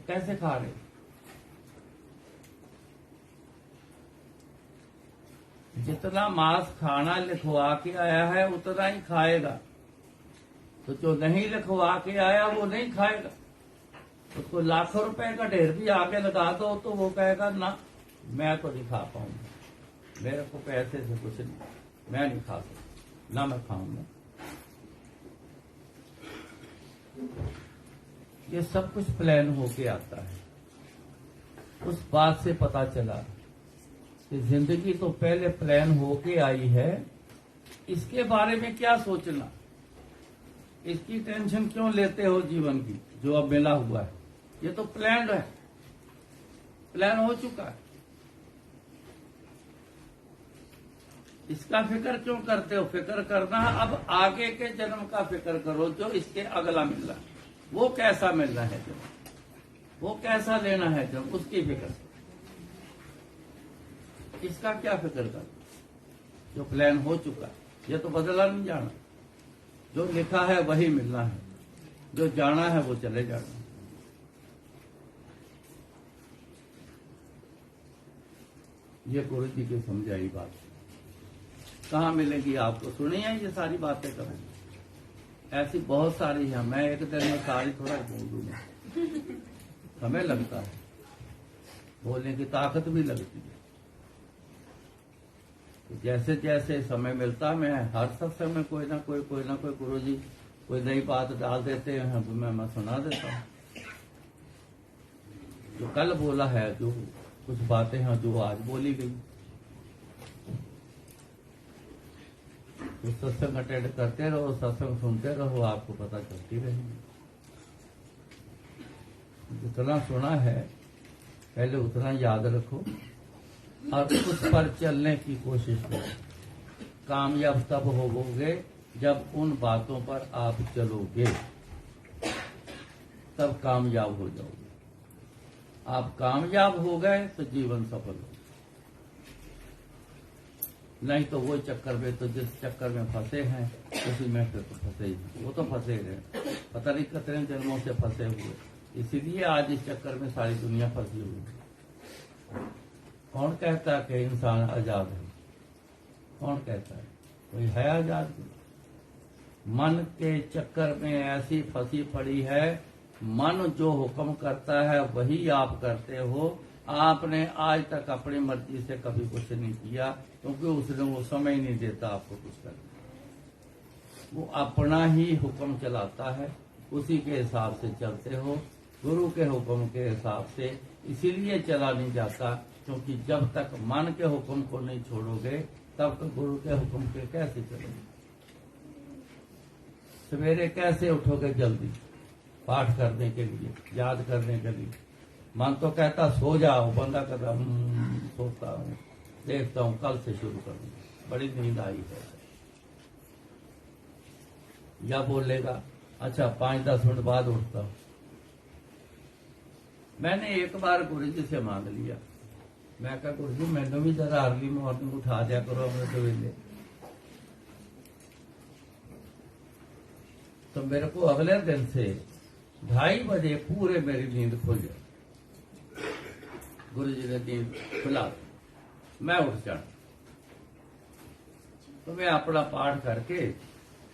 A: कैसे खा रहे? जितना मांस खाना लिखवा के आया है उतना ही खाएगा, तो जो नहीं लिखवा के आया वो नहीं खाएगा। उसको लाखों रुपए का ढेर भी आगे लगा दो तो वो कहेगा ना, मैं तो नहीं खा पाऊंगा, मेरे को पैसे से कुछ नहीं, मैं नहीं खा सकता, ना मैं खाऊंगा। ये सब कुछ प्लान होके आता है। उस बात से पता चला कि जिंदगी तो पहले प्लान होके आई है, इसके बारे में क्या सोचना, इसकी टेंशन क्यों लेते हो जीवन की, जो अब मिला हुआ है ये तो प्लान है, प्लान हो चुका है, इसका फिक्र क्यों करते हो? फिक्र करना अब आगे के जन्म का फिक्र करो, जो इसके अगला मिल रहा है, वो कैसा मिल रहा है, वो कैसा लेना है, जब उसकी फिक्र। इसका क्या फिक्र कर, जो प्लान हो चुका ये तो बदला नहीं जाना, जो लिखा है वही मिलना है, जो जाना है वो चले जाना। ये गुरु जी की समझाई बात कहाँ मिलेगी आपको? सुनिए ये सारी बातें करें, ऐसी बहुत सारी है, मैं एक दिन में सारी थोड़ा बोल दूंगा, समय लगता है, बोलने की ताकत भी लगती है। तो जैसे जैसे समय मिलता मैं हर सत्संग में कोई ना कोई गुरु जी कोई नई बात डाल देते हैं, तो मैं सुना देता हूँ। जो कल बोला है, जो कुछ बातें हैं जो आज बोली गई, तो सत्संग अटेंड करते रहो, सत्संग सुनते रहो, आपको पता चलती रहेगी। जितना सुना है पहले उतना याद रखो और उस पर चलने की कोशिश करो। कामयाब तब होगे जब उन बातों पर आप चलोगे, तब कामयाब हो जाओगे। आप कामयाब हो गए तो जीवन सफल हो, नहीं तो वो चक्कर में, तो जिस चक्कर में फंसे हैं उसी में फिर तो फंसे ही, वो तो फंसे रहे, पता नहीं कितने जन्मों से फंसे हुए, इसीलिए आज इस चक्कर में सारी दुनिया फंसी हुई है। कौन कहता है कि इंसान आजाद है? कौन कहता है? कोई है आजाद? मन के चक्कर में ऐसी फंसी पड़ी है, मन जो हुक्म करता है वही आप करते हो। आपने आज तक अपनी मर्जी से कभी कुछ नहीं किया, क्योंकि उसने वो समय ही नहीं देता आपको कुछ करने। वो अपना ही हुक्म चलाता है, उसी के हिसाब से चलते हो, गुरु के हुक्म के हिसाब से। इसीलिए चला नहीं जाता, क्योंकि जब तक मन के हुक्म को नहीं छोड़ोगे तब तक गुरु के हुक्म के कैसे चलोगे। सवेरे कैसे उठोगे जल्दी पाठ करने के लिए, याद करने के लिए। मन तो कहता सो जाओ, बंदा कहता सोता हूँ, देखता हूँ कल से शुरू करूंगा, बड़ी नींद आई है। या बोलेगा अच्छा 5-10 मिनट बाद उठता हूं। मैंने एक बार गुरु जी से मांग लिया, मैं कहा गुरु जी मैंने भी जरा अर्ली मॉर्निंग उठा दिया करो अपने सवेरे। तो मेरे को अगले दिन से 2:30 बजे पूरे मेरी नींद खुल जाए। गुरु जी ने नींद खुला, मैं उठ जाना, तो मैं अपना पाठ करके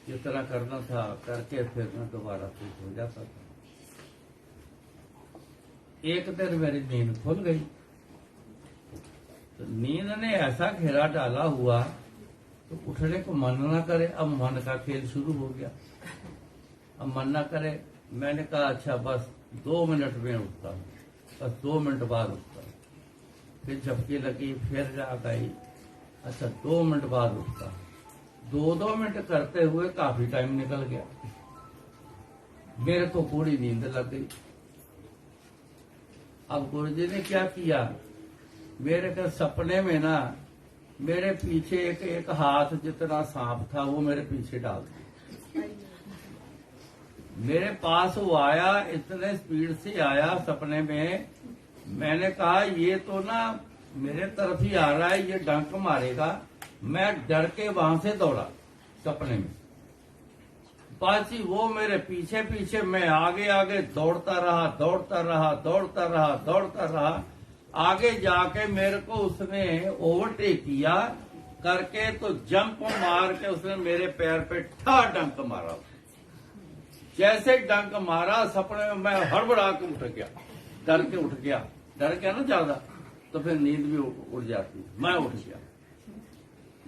A: जिस तरह करना था करके फिर मैं दोबारा ठीक हो जाता था। एक दिन मेरी नींद खुल गई, तो नींद ने ऐसा घेरा डाला हुआ तो उठने को मन ना करे। अब मन का खेल शुरू हो गया, अब मन ना करे। मैंने कहा अच्छा बस 2 मिनट में उठता हूँ, बस 2 मिनट बाद उठता हूँ। फिर झपकी लगी, फिर जाग आई, अच्छा 2 मिनट बाद उठता हूँ। 2-2 मिनट करते हुए काफी टाइम निकल गया, मेरे को पूरी नींद लग गई। अब गुरुजी ने क्या किया, मेरे के सपने में ना मेरे पीछे एक हाथ जितना सांप था वो मेरे पीछे डाल दिया। मेरे पास वो आया, इतने स्पीड से आया सपने में। मैंने कहा ये तो ना मेरे तरफ ही आ रहा है, ये डंक मारेगा। मैं डर के वहां से दौड़ा सपने में, पासी वो मेरे पीछे पीछे, मैं आगे आगे दौड़ता रहा दौड़ता रहा दौड़ता रहा दौड़ता रहा। आगे जाके मेरे को उसने ओवरटेक किया करके तो जंप मार के उसने मेरे पैर पे ठा डंक मारा। जैसे डंक मारा सपने में मैं हड़बड़ा के उठ गया, डर के उठ गया। डर गया ना ज्यादा तो फिर नींद भी उड़ जाती। मैं उठ गया,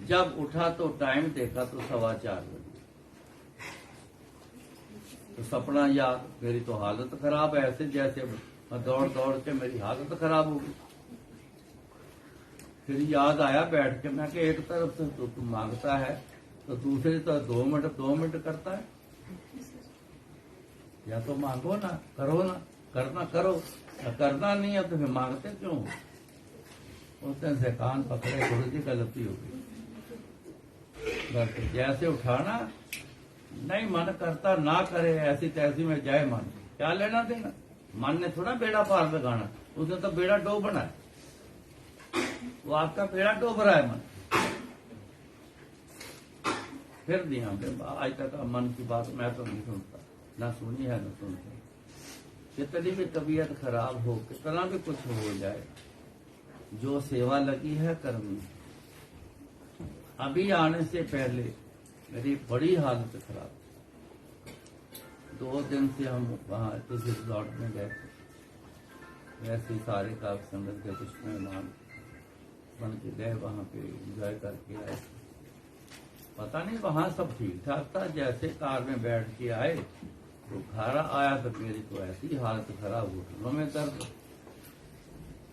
A: जब उठा तो टाइम देखा तो 4:15 बजे। तो सपना याद, मेरी तो हालत खराब है, ऐसे जैसे मैं दौड़ दौड़ के मेरी हालत खराब हो गई। फिर याद आया बैठ के, मैं कि एक तरफ से तो तू मांगता है तो दूसरी तो 2 मिनट करता है। या तो मांगो ना, करो ना, करना करो, करना नहीं है तो फिर मांगते क्यों। उस दिन से कान पकड़े, गुरु जी गलती हो गई। बस जैसे उठाना, नहीं मन करता ना करे, ऐसी तैसी में जाए मन, क्या लेना देना। मन ने थोड़ा बेड़ा पार लगाना, उसने तो बेड़ा डूबना है, वो आपका बेड़ा डूब रहा है मन। फिर दिया आज तक मन की बात मैं तो नहीं सुनता, ना सुनी है ना सुनता। कितनी भी तबीयत खराब हो, कितना भी कुछ हो जाए, जो सेवा लगी है करनी। अभी आने से पहले मेरी बड़ी हालत खराब थी। 2 दिन से हम वहां किसी प्लॉट में गए थे, वैसे सारे का संगत के कुछ मेहमान बन के गए, वहां पे एंजॉय करके आए। पता नहीं वहां सब ठीक ठाक था, जैसे कार में बैठ के आए तो घर आया तो मेरी तो ऐसी हालत खराब, घुटनों में दर्द,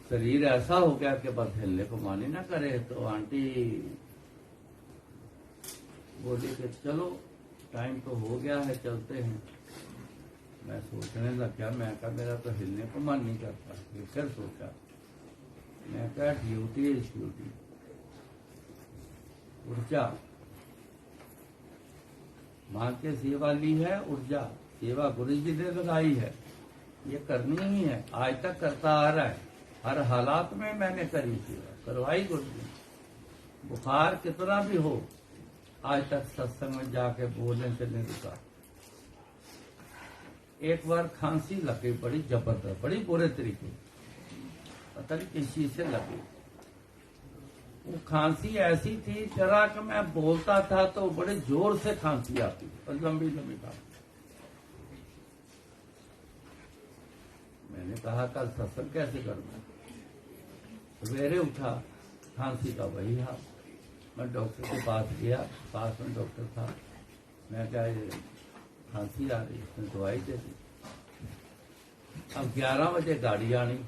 A: शरीर ऐसा हो गया कि बस हिलने को मानी ना करे। तो आंटी बोली कि चलो टाइम तो हो गया है, चलते हैं। मैं सोचने लग गया, मैं कहा मेरा तो हिलने को मन नहीं करता। फिर सोचा, मैं कहा ड्यूटी इज ड्यूटी, ऊर्जा मां के सेवा ली है, ऊर्जा सेवा गुरु जी ने लगाई है, ये करनी ही है। आज तक करता आ रहा है, हर हालात में मैंने करी सेवा, करवाई गुरु जी। बुखार कितना भी हो, आज तक सत्संग में जाके बोलने से नहीं रुका। एक बार खांसी लगी बड़ी जबरदस्त, बड़ी बुरे तरीके, पता नहीं किस चीज से लगी। वो खांसी ऐसी थी, जरा कि मैं बोलता था तो बड़े जोर से खांसी आती और लंबी लंबी खांसी। मैंने कहा कल सत्संग कैसे करूंगा। सवेरे उठा, खांसी का वही हाल। मैं डॉक्टर के पास गया, पास में डॉक्टर था। मैं क्या ये खांसी आ रही, उसने दवाई दे दी। अब 11 बजे गाड़ी आनी,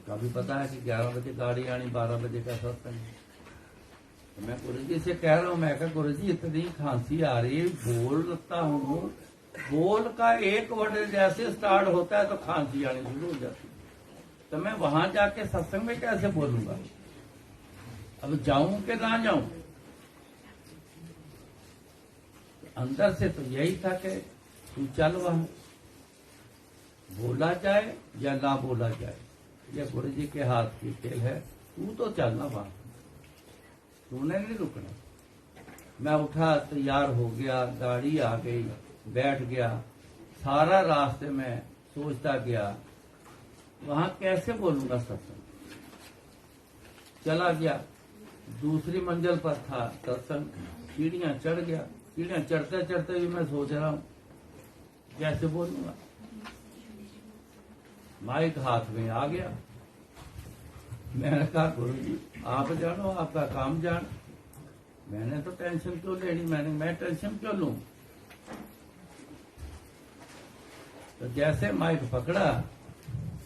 A: कभी पता है कि 11 बजे गाड़ी आनी, 12 बजे का सत्संग। तो मैं गुरु जी से कह रहा हूँ, मैं कहा गुरु जी इतनी खांसी आ रही है, बोलता हूँ, बोल का एक वर्ड जैसे स्टार्ट होता है तो खांसी आनी शुरू हो जाती है। तो मैं वहां जाके सत्संग में कैसे बोलूंगा? अब जाऊं कि ना जाऊं? अंदर से तो यही था कि तू चल वहां, बोला जाए या ना बोला जाए, ये गुरु जी के हाथ की खेल है। तू तो चलना वहां, तूने नहीं रुकना। मैं उठा, तैयार हो गया, गाड़ी आ गई, बैठ गया। सारा रास्ते में सोचता गया वहां कैसे बोलूंगा सत्संग। चला गया, दूसरी मंजिल पर था सत्संग, सीढ़ियां चढ़ गया। सीढ़ियां चढ़ते चढ़ते भी मैं सोच रहा हूं कैसे बोलूंगा। माइक हाथ में आ गया। मैंने कहा गुरु जी आप जानो, आपका काम जान, मैंने तो टेंशन क्यों लेनी, मैं टेंशन क्यों लूं। तो जैसे माइक पकड़ा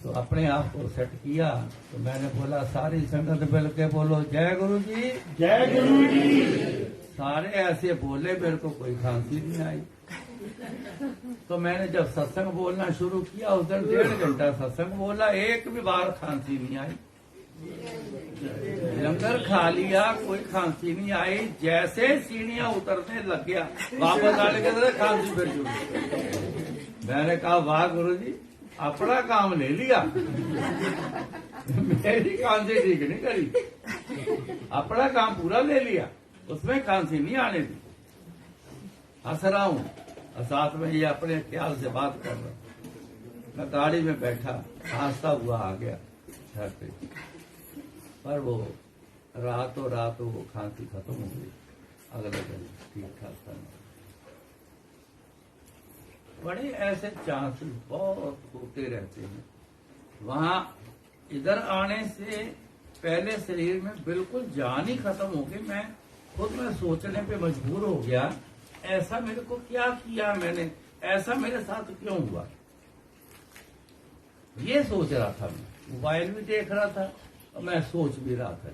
A: तो अपने आप को सेट किया, तो मैंने बोला सारी संगत मिल के बोलो जय गुरु जी,
D: जय गुरु जी।
A: सारे ऐसे बोले, मेरे को कोई खांसी नहीं आई। तो मैंने जब सत्संग बोलना शुरू किया, उधर 1.5 घंटा सत्संग बोला, एक भी बार खांसी नहीं आई। लंगर खा लिया, कोई खांसी नहीं आई। जैसे सीढ़ियां उतरने लग गया, वापस आने के तरह खांसी फिर शुरू। मैंने कहा वाह गुरु जी, अपना काम ले लिया, मेरी खांसी ठीक नहीं करी, अपना काम पूरा ले लिया, उसमें खांसी नहीं आने दी। हंस रहा हूं और साथ में ये अपने ख्याल से बात कर रहा हूं। मैं गाड़ी में बैठा, हंसता हुआ आ गया घर पे, पर वो रातों रात वो खांसी खत्म हो गई। अगले दिन ठीक ठाक था। बड़े ऐसे चांसेस बहुत होते रहते हैं। वहां इधर आने से पहले शरीर में बिल्कुल जान ही खत्म हो गई। मैं खुद में सोचने पे मजबूर हो गया, ऐसा मेरे को क्या किया मैंने, ऐसा मेरे साथ क्यों हुआ, ये सोच रहा था। मैं मोबाइल भी देख रहा था और मैं सोच भी रहा था।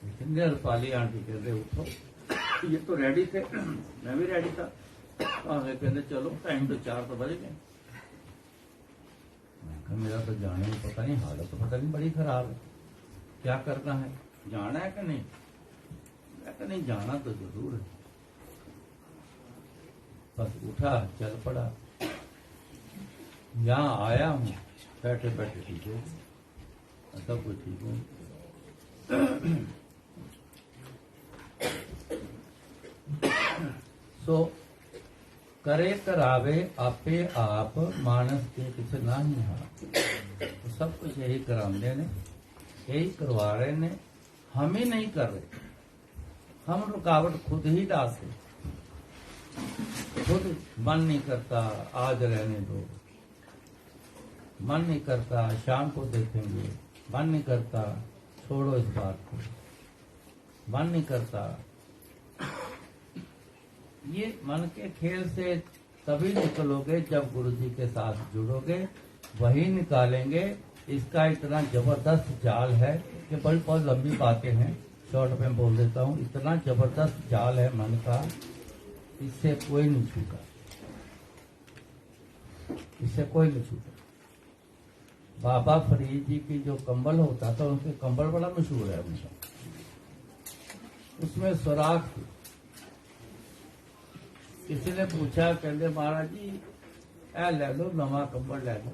A: लेकिन निर्पाली आंटी कहते उठो, ये तो रेडी थे, मैं भी रेडी था। कहते चलो टाइम तो 4 तो बज गए। मेरा तो जाने में पता नहीं, हालत तो पता नहीं बड़ी खराब है, क्या करना है, जाना है कि नहीं। मैं कहा नहीं जाना तो जरूर है। बस उठा, चल पड़ा, यहाँ आया हूँ, बैठे बैठे ठीक है, सब कुछ ठीक हूँ। सो करे करावे आपे आप, मानस के कुछ ना ही हाथ। तो सब कुछ यही कराने ने, यही करवा रहे ने, हम ही नहीं कर रहे। हम रुकावट खुद ही डालते, खुद मन नहीं करता आज रहने दो, मन नहीं करता शाम को देखेंगे, मन नहीं करता छोड़ो इस बात को, मन नहीं करता। ये मन के खेल से तभी निकलोगे जब गुरु जी के साथ जुड़ोगे, वही निकालेंगे। इसका इतना जबरदस्त जाल है कि बड़ी बहुत लंबी बातें हैं, शॉर्ट में बोल देता हूँ। इतना जबरदस्त जाल है मन का, इससे कोई नहीं छूटा, इससे कोई नहीं छूटा। बाबा फरीद जी की जो कंबल होता था, उनके कंबल बड़ा मशहूर है उनका, उसमें सुराख थी। किसी ने पूछा, कहते महाराज जी ए ले लो, नवा कंबल ले लो,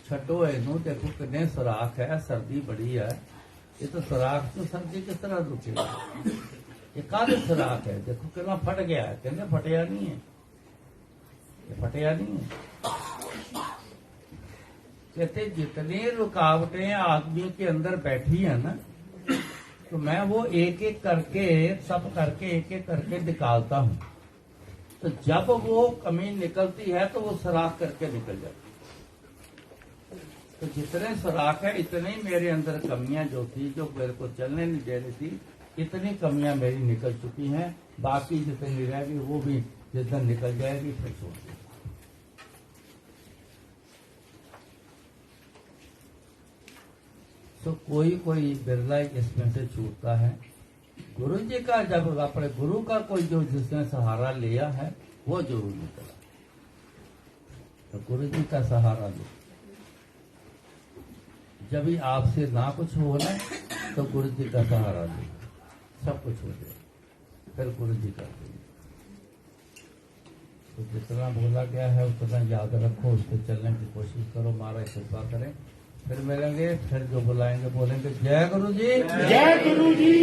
A: छटो इनू, देखो कितने सुराख है, सर्दी बड़ी है, ये तो सुराख तो सर्दी किस तरह रुकेगा, ये काले सुराख है, देखो कितना फट गया है। कहते फटिया नहीं है, ये फटिया नहीं है, कहते जितनी रुकावटें आदमी के अंदर बैठी है ना, तो मैं वो एक एक करके सब करके एक एक करके निकालता हूँ। तो जब वो कमी निकलती है तो वो सराख करके निकल जाती है। तो जितने सराख है इतने ही मेरे अंदर कमियां जो थी, जो मेरे को चलने नहीं दे रही थी, इतनी कमियां मेरी निकल चुकी हैं। बाकी जितनी रहेगी वो भी जिस दिन निकल जाएगी फिर छोड़ देंगे। तो कोई कोई बिरला इसमें से छूटता है। गुरु जी का जब अपने गुरु का कोई जो जिसने सहारा लिया है वो जरूर निकला। तो गुरु जी का सहारा लो। जब भी आपसे ना कुछ हो ना तो गुरु जी का सहारा लो, सब कुछ हो जाए, फिर गुरु जी का देंगे। तो जितना बोला गया है उतना याद रखो, उस पर चलने की कोशिश करो। महाराज कृपा करें, फिर मिलेंगे, फिर जो बुलाएंगे बोलेंगे जय गुरु जी।
D: जय गुरु जी।